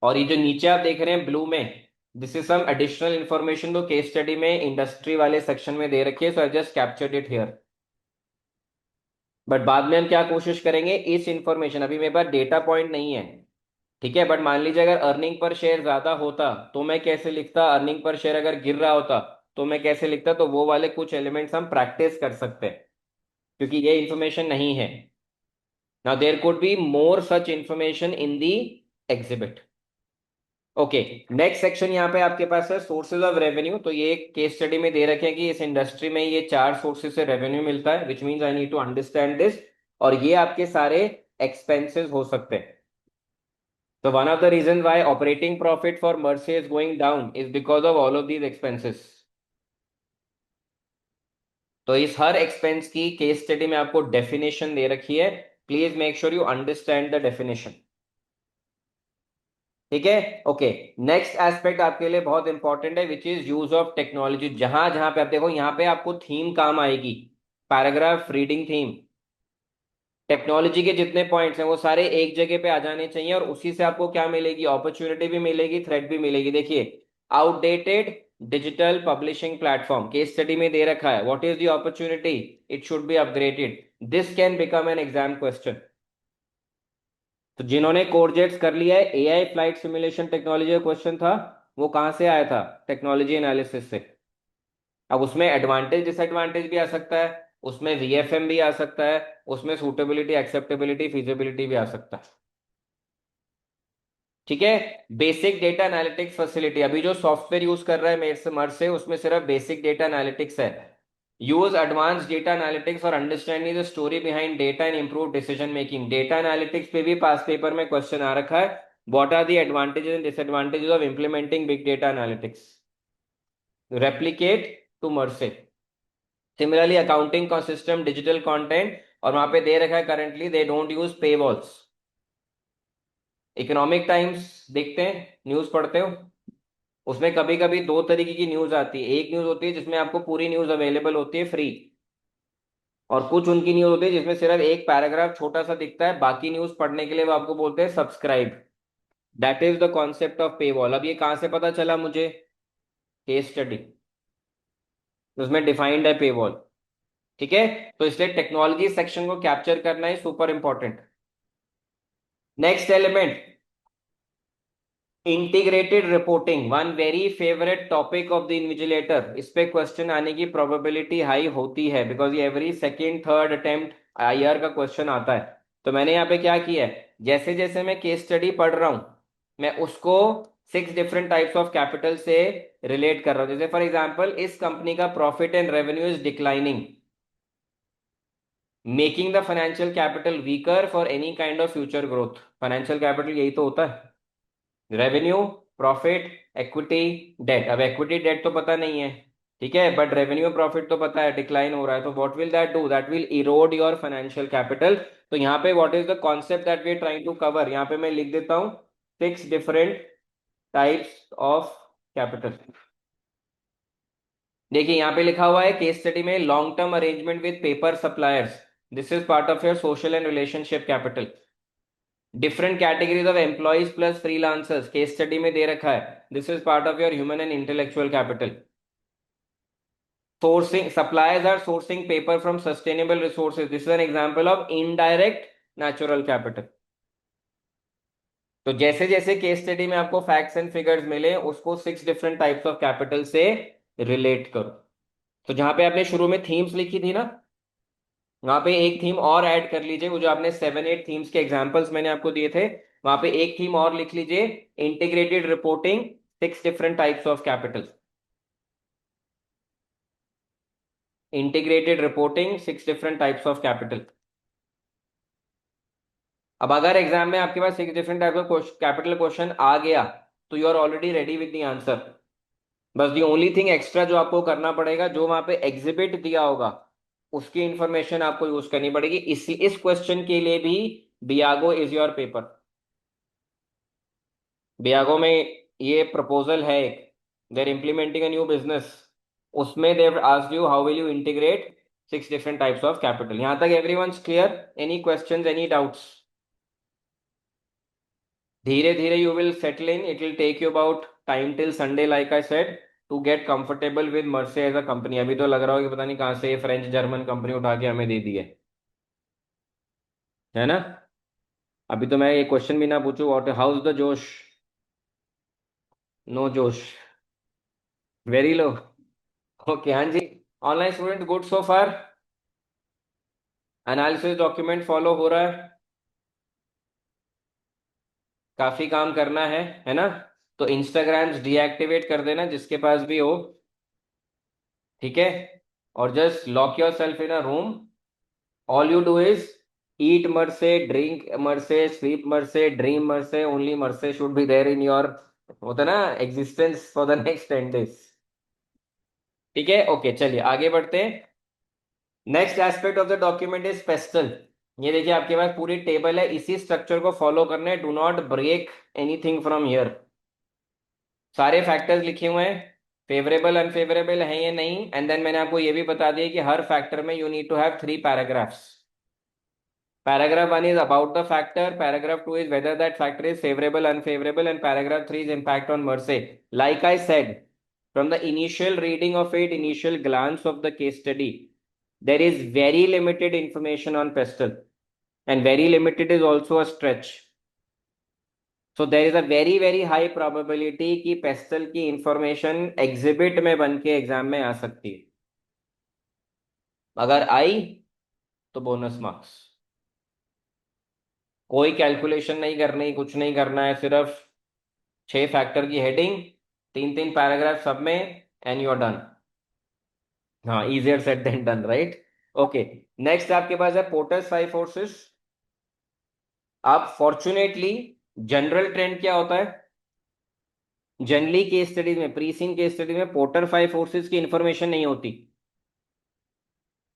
और ये जो नीचे आप देख रहे हैं ब्लू में, this is some additional information तो केस स्टडी में इंडस्ट्री वाले सेक्शन में दे रखी है, so I just captured it here. But बाद में हम क्या कोशिश करेंगे, इस इंफॉर्मेशन, अभी मेरे पास डेटा पॉइंट नहीं है, ठीक है, बट मान लीजिए अगर अर्निंग पर शेयर ज्यादा होता तो मैं कैसे लिखता, अर्निंग पर शेयर अगर गिर रहा होता तो मैं कैसे लिखता, तो वो वाले कुछ एलिमेंट्स हम प्रैक्टिस कर सकते हैं, क्योंकि ये इंफॉर्मेशन नहीं है। Now there could be more such information in the exhibit. Okay, next section यहाँ पे आपके पास है सोर्सेज ऑफ रेवेन्यू। तो ये केस स्टडी में दे रखे हैं कि इस इंडस्ट्री में ये 4 सोर्सेज से रेवेन्यू मिलता है, which means I need to understand this. और ये आपके सारे एक्सपेंसेस हो सकते हैं। तो one of the reason why operating profit for Mercy is going down is because of all of these expenses. तो इस हर एक्सपेंस की केस स्टडी में आपको डेफिनेशन दे रखी है, please make sure you understand the definition. ठीक है, ओके। नेक्स्ट एस्पेक्ट आपके लिए बहुत इंपॉर्टेंट है which is use of technology. जहां जहां पे आप देखो यहाँ पे आपको थीम काम आएगी, पैराग्राफ रीडिंग थीम, टेक्नोलॉजी के जितने पॉइंट्स हैं वो सारे एक जगह पे आ जाने चाहिए, और उसी से आपको क्या मिलेगी, अपॉर्चुनिटी भी मिलेगी, थ्रेट भी मिलेगी। देखिए, outdated digital publishing platform case study में दे रखा है, what is the opportunity, it should B upgraded, this can become an exam question. तो जिन्होंने कोरजेट्स कर लिया है, एआई फ्लाइट सिमुलेशन टेक्नोलॉजी का क्वेश्चन था, वो कहां से आया था, टेक्नोलॉजी एनालिसिस से। अब उसमें एडवांटेज डिसएडवांटेज भी आ सकता है, उसमें वीएफएम भी आ सकता है, उसमें सूटेबिलिटी एक्सेप्टेबिलिटी फिजिबिलिटी भी आ सकता है। ठीक है, बेसिक डेटा एनालिटिक्स फैसिलिटी, अभी जो सॉफ्टवेयर यूज कर रहा है मेरे से मर से, उसमें सिर्फ बेसिक डेटा एनालिटिक्स है। यूज एडवांस डेटा एनालिटिक्स और understanding the story behind data and improve decision making. Data analytics पे भी पास पेपर में क्वेश्चन आ रखा है, what are the advantages and disadvantages of implementing big data analytics, replicate to Merse. Similarly accounting का system, digital content, और वहां पे दे रखा है currently they don't use paywalls. Economic Times देखते हैं, न्यूज पढ़ते हो, उसमें कभी कभी दो तरीके की न्यूज आती है, एक न्यूज होती है जिसमें आपको पूरी न्यूज अवेलेबल होती है फ्री, और कुछ उनकी न्यूज होती है जिसमें सिर्फ एक पैराग्राफ छोटा सा दिखता है, बाकी न्यूज पढ़ने के लिए वो आपको बोलते हैं subscribe. That is the concept of पे वॉल। अब ये कहां से पता चला मुझे, केस स्टडी, उसमें डिफाइंड है पे वॉल। ठीक है, तो इसलिए टेक्नोलॉजी सेक्शन को कैप्चर करना है super important. Next element, integrated reporting, one very favourite topic of the invigilator. इस पे क्वेश्चन आने की प्रोबेबिलिटी हाई होती है, बिकॉज ये every second third attempt IR का क्वेश्चन आता है। तो मैंने यहाँ पे क्या किया है, जैसे जैसे मैं केस स्टडी पढ़ रहा हूं, मैं उसको 6 डिफरेंट टाइप्स ऑफ कैपिटल से रिलेट कर रहा हूं। जैसे फॉर एग्जाम्पल, इस कंपनी का profit and revenue is declining, making the financial capital weaker for any kind of future growth. Financial capital यही तो होता है, रेवेन्यू, प्रॉफिट, इक्विटी, डेट। अब इक्विटी डेट तो पता नहीं है, ठीक है, बट रेवेन्यू प्रॉफिट तो पता है डिक्लाइन हो रहा है, तो what will that do, that will erode your financial capital. तो यहाँ पे what is the concept that we are trying to cover, यहाँ पे मैं लिख देता हूँ 6 डिफरेंट टाइप्स ऑफ कैपिटल। देखिए यहाँ पे लिखा हुआ है केस स्टडी में, long term arrangement with paper suppliers, this is part of your social and relationship capital. Different categories of employees plus freelancers, case study में दे रखा है, this is part of your human and intellectual capital. Sourcing, suppliers are sourcing paper from sustainable resources. This is an example of indirect natural capital. तो जैसे जैसे case study में आपको facts and figures मिले, उसको 6 डिफरेंट टाइप्स ऑफ कैपिटल से relate करो। तो जहां पे आपने शुरू में थीम्स लिखी थी ना, वहां पे एक थीम और ऐड कर लीजिए, वो जो आपने 7-8 थीम्स के एग्जांपल्स मैंने आपको दिए थे, वहां पे एक थीम और लिख लीजिए, integrated reporting, 6 different types of capital. Integrated reporting, 6 different types of capital. अब अगर एग्जाम में आपके पास 6 डिफरेंट टाइप का कैपिटल क्वेश्चन आ गया, तो you are already ready with the answer. बस दी ओनली थिंग एक्स्ट्रा जो आपको करना पड़ेगा, जो वहां पे एग्जिबिट दिया होगा उसकी इंफॉर्मेशन आपको यूज करनी पड़ेगी। इस क्वेश्चन के लिए भी Biago is your paper. Biago में ये प्रपोजल है एक, there implementing a new business, उसमें they've asked you how will you integrate 6 different types of capital. यहां तक everyone's clear? Any questions, any doubts? धीरे धीरे you will settle in. It will take you about time till Sunday, like I said, to get comfortable with Mercer as a company. अभी तो लग रहा हो कि पता नहीं कहाँ से ये फ्रेंच जर्मन कंपनी उठा के हमें दे दी है ना। अभी तो मैं ये क्वेश्चन भी ना पूछूं, व्हाट हाउस द जोश, नो जोश, वेरी लो। ओके, हाँ जी। ऑनलाइन स्टूडेंट गुड सो फार, एनालिसिस डॉक्यूमेंट फॉलो हो रहा है, काफी काम करना है ना। तो इंस्टाग्राम्स डीएक्टिवेट कर देना जिसके पास भी हो, ठीक है, और just lock your self in a room. All you do is eat Merce, drink Merce, sleep Merce, dream Merce. Only Merce should be there in your, होता है ना, existence for the next 10 days। ठीक है, okay, चलिए आगे बढ़ते हैं। Next aspect of the document is pastel. ये देखिए आपके पास पूरी टेबल है, इसी स्ट्रक्चर को फॉलो करना है, do not break anything from here. सारे फैक्टर्स लिखे हुए हैं, फेवरेबल अनफेवरेबल है या नहीं, एंड देन मैंने आपको ये भी बता दिया कि हर फैक्टर में you need to have 3 paragraphs. Paragraph 1 is about the factor, paragraph 2 is whether that factor is favorable, unfavorable, and paragraph 3 is impact on Merce. Like I said, from the initial reading of it, initial glance of the case study, there is very limited information on Pestle, and very limited is also a stretch. So there is a very very high probability कि Pestle की information exhibit में बन के exam में आ सकती है। अगर आई तो बोनस मार्क्स। कोई कैलकुलेशन नहीं करनी, कुछ नहीं करना है, सिर्फ 6 फैक्टर की हेडिंग, 3-3 पैराग्राफ सब में, एंड यू आर डन। हाँ, easier said than done, right. Okay, next आपके पास है पोर्टर्स 5 फोर्सेस। आप फॉर्चुनेटली, जनरल ट्रेंड क्या होता है, जनरली केस स्टडीज में, प्रीसिंग केस स्टडीज में पोर्टर 5 फोर्सेस की इंफॉर्मेशन नहीं होती।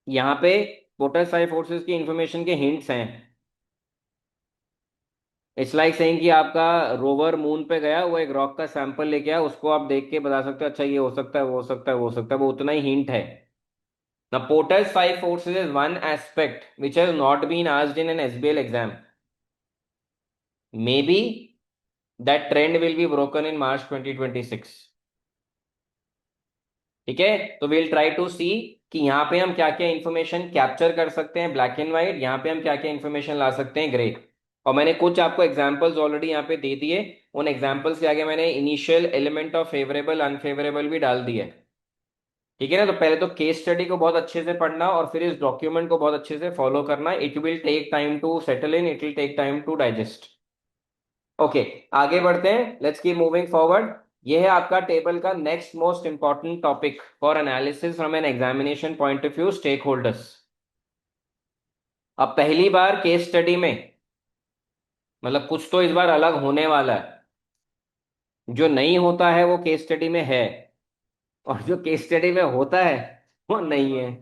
यहाँ पे पोर्टर 5 फोर्सेस की इंफॉर्मेशन के हिंट्स हैं। इट्स लाइक सेइंग कि आपका रोवर मून पे गया, वो एक रॉक का सैंपल लेके आया, उसको आप देख के बता सकते हो अच्छा ये हो सकता है, वो हो सकता है, वो हो सकता है, वो उतना ही हिंट है। Now, Porter's 5 forces is one aspect which has not been asked in an SBL exam. Maybe that trend will be broken in March 2026. ठीक है, तो we'll try to see कि यहाँ पे हम क्या क्या इंफॉर्मेशन कैप्चर कर सकते हैं ब्लैक एंड व्हाइट, यहाँ पे हम क्या क्या इंफॉर्मेशन ला सकते हैं ग्रे। और मैंने कुछ आपको एग्जांपल्स ऑलरेडी यहाँ पे दे दिए, उन एग्जांपल्स के आगे मैंने initial element of favourable unfavourable भी डाल दिया है। ठीक है ना, तो पहले तो केस स्टडी को बहुत अच्छे से पढ़ना और फिर इस डॉक्यूमेंट को बहुत अच्छे से फॉलो करना। It will take time to settle in, it will take time to digest. Okay, आगे बढ़ते हैं, लेट्स कीप मूविंग फॉरवर्ड। ये है आपका टेबल का next most important topic for analysis from an examination point of view, stakeholders. अब पहली बार case study में मतलब कुछ तो इस बार अलग होने वाला है। जो नहीं होता है वो केस स्टडी में है, और जो केस स्टडी में होता है वो नहीं है।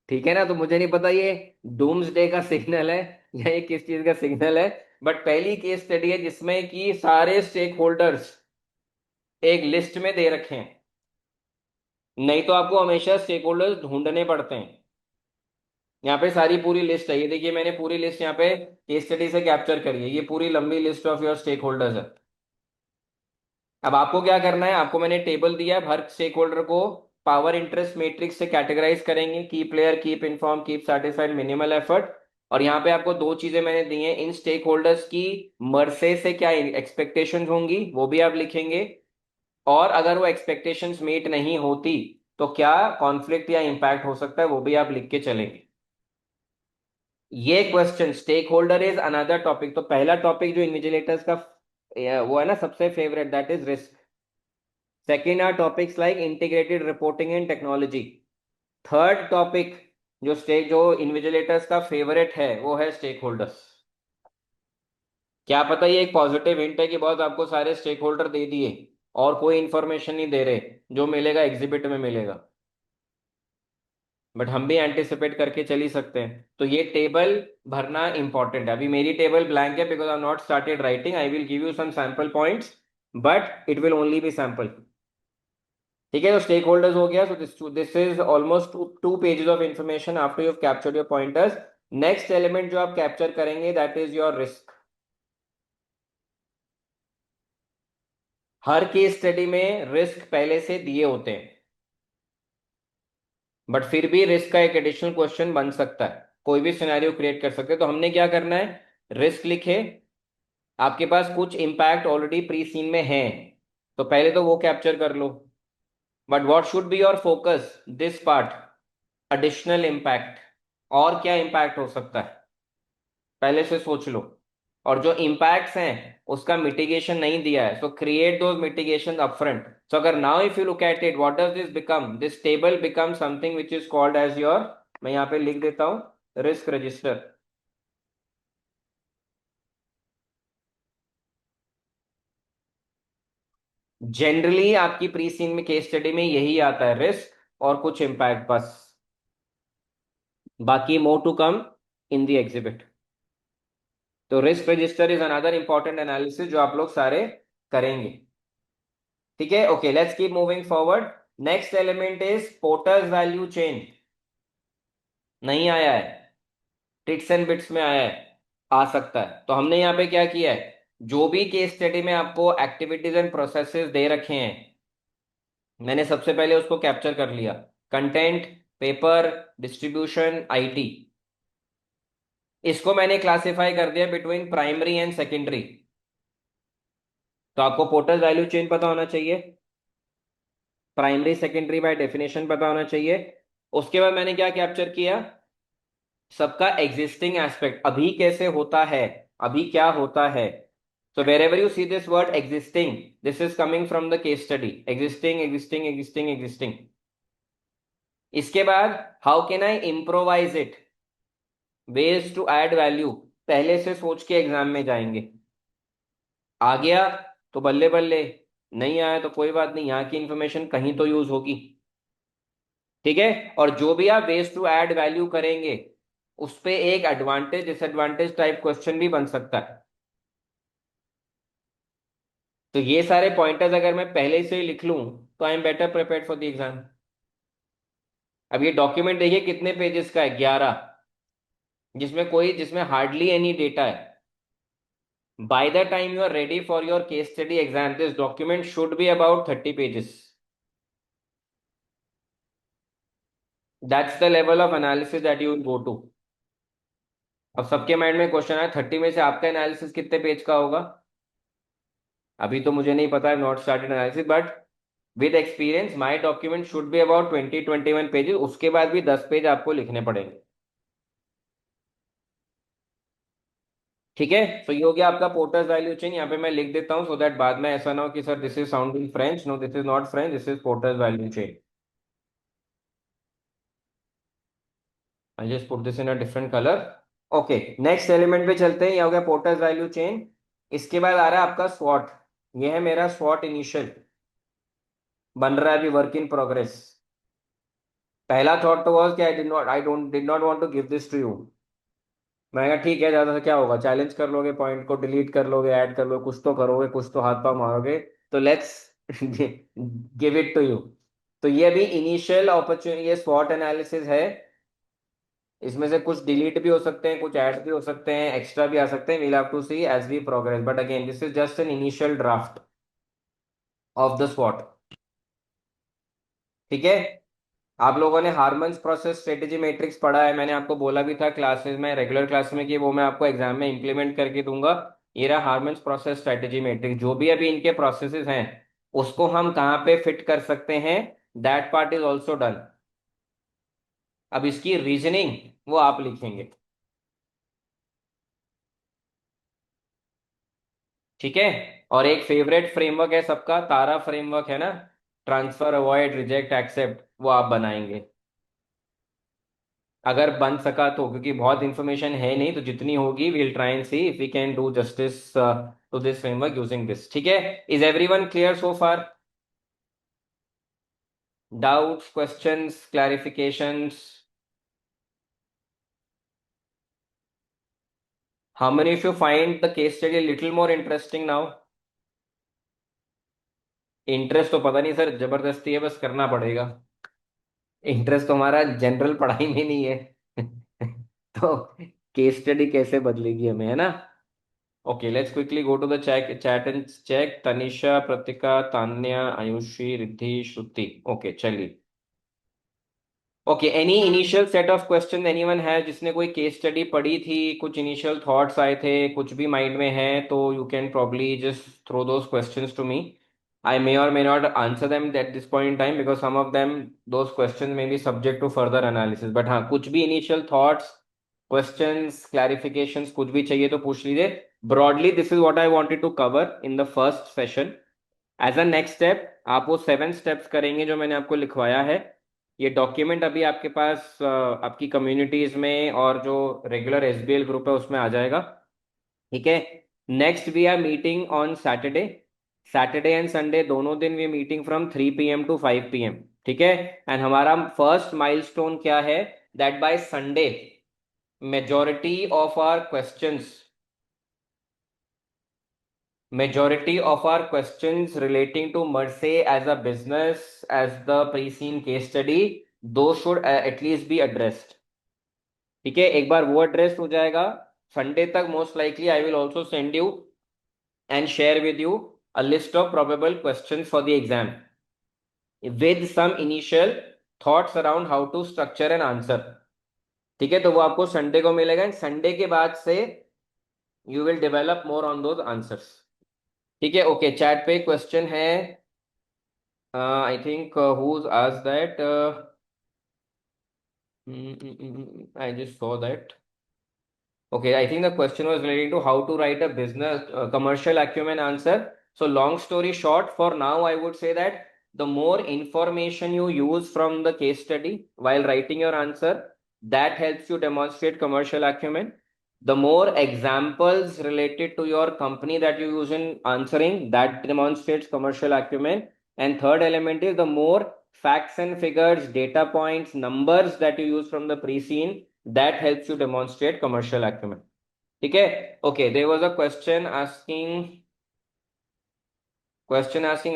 ठीक है ना? तो मुझे नहीं पता ये डूम्स डे का सिग्नल है या ये किस चीज का सिग्नल है, बट पहली केस स्टडी है जिसमें कि सारे स्टेक होल्डर्स एक लिस्ट में दे रखे हैं। नहीं तो आपको हमेशा स्टेक होल्डर्स ढूंढने पड़ते हैं। यहाँ पे सारी पूरी लिस्ट है, ये देखिए मैंने पूरी लिस्ट यहाँ पे केस स्टडी से कैप्चर करी है, ये पूरी लंबी list of your stakeholders है। अब आपको क्या करना है, आपको मैंने टेबल दिया है, हर स्टेक होल्डर को पावर इंटरेस्ट मैट्रिक्स से कैटेगराइज करेंगे, की player, keep inform, keep satisfied, minimal effort. और यहाँ पे आपको दो चीजें मैंने दी हैं, इन स्टेक होल्डर्स की मर्से से क्या एक्सपेक्टेशंस होंगी वो भी आप लिखेंगे, और अगर वो एक्सपेक्टेशंस मीट नहीं होती तो क्या कॉन्फ्लिक्ट या इंपैक्ट हो सकता है वो भी आप लिख के चलेंगे। ये question stakeholder is another topic. तो पहला टॉपिक जो इन्विजिलेटर्स का वो है ना सबसे favourite, that is risk. Second are topics like integrated reporting and technology. Third topic जो इन्विजिलेटर्स का फेवरेट है वो है स्टेक होल्डर्स। क्या पता ये एक पॉजिटिव हिंट है कि बहुत आपको सारे स्टेक होल्डर दे दिए और कोई इंफॉर्मेशन नहीं दे रहे, जो मिलेगा एग्जिबिट में मिलेगा। बट हम भी एंटिसिपेट करके चल ही सकते हैं। तो ये टेबल भरना इंपॉर्टेंट है। अभी मेरी टेबल ब्लैंक है because I not started writing, I will give you some sample points, but it will only be sample. ठीक है, तो स्टेक होल्डर्स हो गया। So this is almost two pages of information after you have captured your pointers. Next element जो आप capture करेंगे that is your risk. हर case study में रिस्क पहले से दिए होते हैं, बट फिर भी रिस्क का एक एडिशनल क्वेश्चन बन सकता है, कोई भी सिनेरियो क्रिएट कर सकते हैं। तो हमने क्या करना है, रिस्क लिखे, आपके पास कुछ इंपैक्ट ऑलरेडी प्री सीन में है तो पहले तो वो कैप्चर कर लो। But what should be your focus this part, additional impact. और क्या इंपैक्ट हो सकता है पहले से सोच लो। और जो इम्पैक्ट्स हैं उसका मिटिगेशन नहीं दिया है, so create those mitigation upfront. So अगर now if you look at it, what does this become, this table become something which is called as your, मैं यहाँ पे लिख देता हूं, रिस्क रजिस्टर। जनरली आपकी प्री सीन में केस स्टडी में यही आता है, रिस्क और कुछ इम्पैक्ट बस, बाकी more to come in the exhibit. तो risk register is another important analysis जो आप लोग सारे करेंगे। ठीक है, okay, let's keep moving forward. Next element is Porter's value chain. नहीं आया है, टिट्स एंड बिट्स में आया है, आ सकता है। तो हमने यहाँ पे क्या किया है, जो भी केस स्टडी में आपको एक्टिविटीज एंड प्रोसेसेस दे रखे हैं मैंने सबसे पहले उसको कैप्चर कर लिया, कंटेंट, पेपर, डिस्ट्रीब्यूशन, आईटी। इसको मैंने क्लासिफाई कर दिया बिटवीन प्राइमरी एंड सेकेंडरी। तो आपको पोर्टर्स वैल्यू चेन पता होना चाहिए, प्राइमरी सेकेंडरी बाय डेफिनेशन पता होना चाहिए। उसके बाद मैंने क्या कैप्चर किया, सबका एग्जिस्टिंग एस्पेक्ट, अभी कैसे होता है, अभी क्या होता है। So wherever you see this word existing, this is coming from the case study. Existing, existing, existing, existing. इसके बाद how can I improvise it? Ways to add value. पहले से सोच के एग्जाम में जाएंगे। आ गया तो बल्ले बल्ले, नहीं आया तो कोई बात नहीं, यहाँ की इंफॉर्मेशन कहीं तो यूज होगी। ठीक है, और जो भी आप वेज टू ऐड वैल्यू करेंगे उस पे एक एडवांटेज डिसएडवांटेज टाइप क्वेश्चन भी बन सकता है। तो ये सारे पॉइंटर्स अगर मैं पहले से ही लिख लूं तो I am better prepared for the exam. अब ये डॉक्यूमेंट देखिए कितने पेजेस का है, 11, जिसमें हार्डली एनी डेटा है। By the time you are ready for your case study exam this document should be about 30 pages. That's the level of analysis that you will go to. अब सबके mind में question है 30 में से आपका analysis कितने page का होगा। अभी तो मुझे नहीं पता है, not started analysis, but with experience my document should be about 20-21 pages. उसके बाद भी 10 पेज आपको लिखने पड़ेंगे। ठीक है, तो ये हो गया आपका पोर्टर्स वैल्यू चेन। यहाँ पे मैं लिख देता हूँ सो दैट बाद में ऐसा ना हो कि sir this is sounding French, no this is not French, this is Porter's value chain. I just put this in a different colour. Okay, next element पे चलते हैं। ये हो गया पोर्टर्स वैल्यू चेन। इसके बाद आ रहा है आपका स्वॉट। ये है मेरा स्वॉट इनिशियल, बन रहा है अभी, वर्क इन प्रोग्रेस। पहला थॉट तो वाज कि I did not want to give this to you. मैं कहा ठीक है, ज्यादा से क्या होगा, चैलेंज कर लोगे, पॉइंट को डिलीट कर लोगे, ऐड कर लोगे, कुछ तो करोगे, कुछ तो हाथ पाँव मारोगे। तो let's give it to you. तो ये अभी इनिशियल अपॉर्चुनिटी, ये स्वॉट एनालिसिस है। इसमें से कुछ डिलीट भी हो सकते हैं, कुछ ऐड भी हो सकते हैं, एक्स्ट्रा भी आ सकते हैं। We'll have to see as we progress, but again this is just an initial draft of the स्वॉट। ठीक है। आप लोगों ने हार्मन्स प्रोसेस स्ट्रेटेजी मैट्रिक्स पढ़ा है, मैंने आपको बोला भी था क्लासेस में, रेगुलर क्लास में, कि वो मैं आपको एग्जाम में इंप्लीमेंट करके दूंगा। ये रहा हार्मन्स प्रोसेस स्ट्रेटेजी मैट्रिक्स। जो भी अभी इनके प्रोसेसेस हैं, उसको हम कहाँ पे फिट कर सकते हैं, that part is also done. अब इसकी रीजनिंग वो आप लिखेंगे। ठीक है। और एक फेवरेट फ्रेमवर्क है सबका, तारा फ्रेमवर्क है ना, ट्रांसफर, अवॉइड, रिजेक्ट, एक्सेप्ट, वो आप बनाएंगे अगर बन सका तो, क्योंकि बहुत इंफॉर्मेशन है नहीं, तो जितनी होगी we'll try and see if we can do justice to this framework using this. ठीक है। Is everyone clear so far? Doubts, questions, clarifications? How many if you find the case study little more interesting now? Interest तो पता नहीं sir, जबरदस्ती है, बस करना पड़ेगा। इंटरेस्ट तो हमारा जनरल पढ़ाई में नहीं है। तो केस स्टडी कैसे बदलेगी हमें, है ना? Okay, let's quickly go to the chat and check. Tanisha, Pratika, Tanya, Ayushi, Riddhi, Shruti. Okay, चलिए। Okay, any initial set of question anyone है, जिसने कोई केस स्टडी पढ़ी थी, कुछ इनिशियल थॉट्स आए थे, कुछ भी माइंड में है, तो you can probably just throw those questions to me. I may or may not answer them at this point in time because some of them, those questions may be subject to further analysis. But हाँ, कुछ भी initial thoughts, questions, clarifications कुछ भी चाहिए तो पूछ लीजिए। Broadly, this is what I wanted to cover in the first session. As a next step, आप वो 7 steps करेंगे जो मैंने आपको लिखवाया है। ये डॉक्यूमेंट अभी आपके पास आपकी कम्युनिटीज में और जो रेगुलर एसबीएल ग्रुप है उसमें आ जाएगा। ठीक है। Next we are meeting on Saturday. Saturday and Sunday दोनों दिन we meeting from 3 PM to 5 PM। ठीक है। एंड हमारा फर्स्ट माइलस्टोन क्या है, that by Sunday majority of our questions, majority of our questions relating to Mersey as a business, as the pre-seen case study, those should at least be addressed। ठीक है, एक बार वो address हो जाएगा, Sunday तक most likely I will also send you and share with you a list of probable question for the exam with some initial thoughts around how to structure an answer. ठीक है, तो वो आपको Sunday को मिलेगा, and Sunday के बाद से you will develop more on those answers. ठीक है। ओके, चैट पे क्वेश्चन है। I think who's asked that? I just saw that. Okay, I think the question was relating to how to write a business commercial acumen answer. So long story short, for now, I would say that the more information you use from the case study while writing your answer, that helps you demonstrate commercial acumen. The more examples related to your company that you use in answering, that demonstrates commercial acumen. And third element is the more facts and figures, data points, numbers that you use from the pre-scene, that helps you demonstrate commercial acumen. ठीक है। Okay, there was a question asking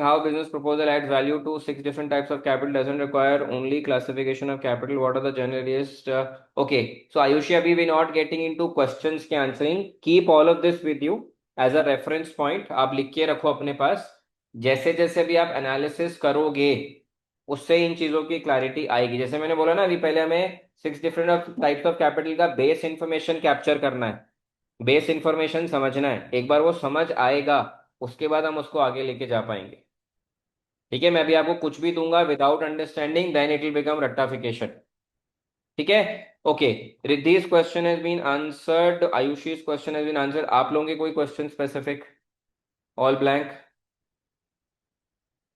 how business proposal adds value to 6 different types of capital, doesn't require only classification of capital, what are the generalists? Okay, so Ayushi, abhi we not getting into questions के answering, keep all of this with you as a reference point। आप लिख के रखो अपने पास, जैसे जैसे भी आप एनालिसिस करोगे उससे इन चीजों की क्लैरिटी आएगी। जैसे मैंने बोला ना, अभी पहले हमें 6 डिफरेंट टाइप्स ऑफ कैपिटल का बेस इंफॉर्मेशन कैप्चर करना है, बेस इंफॉर्मेशन समझना है। एक बार वो समझ आएगा, उसके बाद हम उसको आगे लेके जा पाएंगे। ठीक है, मैं अभी आपको कुछ भी दूंगा without understanding, then it will become रट्टाफिकेशन। ठीक है। Okay, Riddhi's question has been answered, Ayushi's question has been answered. आप लोगों के कोई क्वेश्चन स्पेसिफिक? All blank?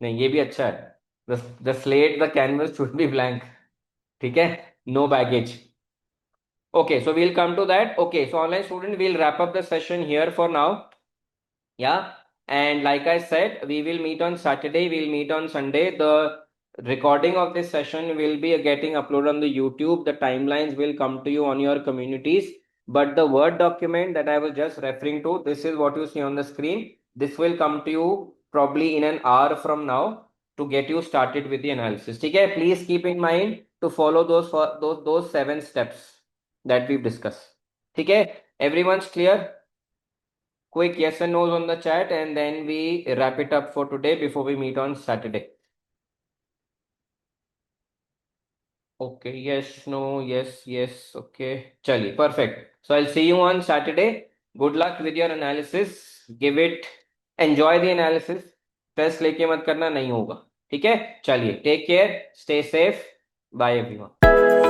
नहीं, ये भी अच्छा है। The slate, the canvas should be blank. ठीक है, no baggage. Okay, so we'll come to that. Okay, so online student, we'll wrap up the session here for now. Yeah. And like I said, we will meet on Saturday, we'll meet on Sunday. The recording of this session will be getting uploaded on the YouTube. The timelines will come to you on your communities. But the Word document that I was just referring to, this is what you see on the screen. This will come to you probably in an hour from now to get you started with the analysis. Okay, please keep in mind to follow those 7 steps that we've discussed. Okay, everyone's clear? Quick yes and no's on the chat, and then we wrap it up for today before we meet on Saturday. Okay, yes, no, yes, yes. Okay, chali, perfect. So I'll see you on Saturday. Good luck with your analysis. Give it, enjoy the analysis. Stress लेके मत करना, नहीं होगा. ठीक है, चलिए, take care, stay safe, bye everyone.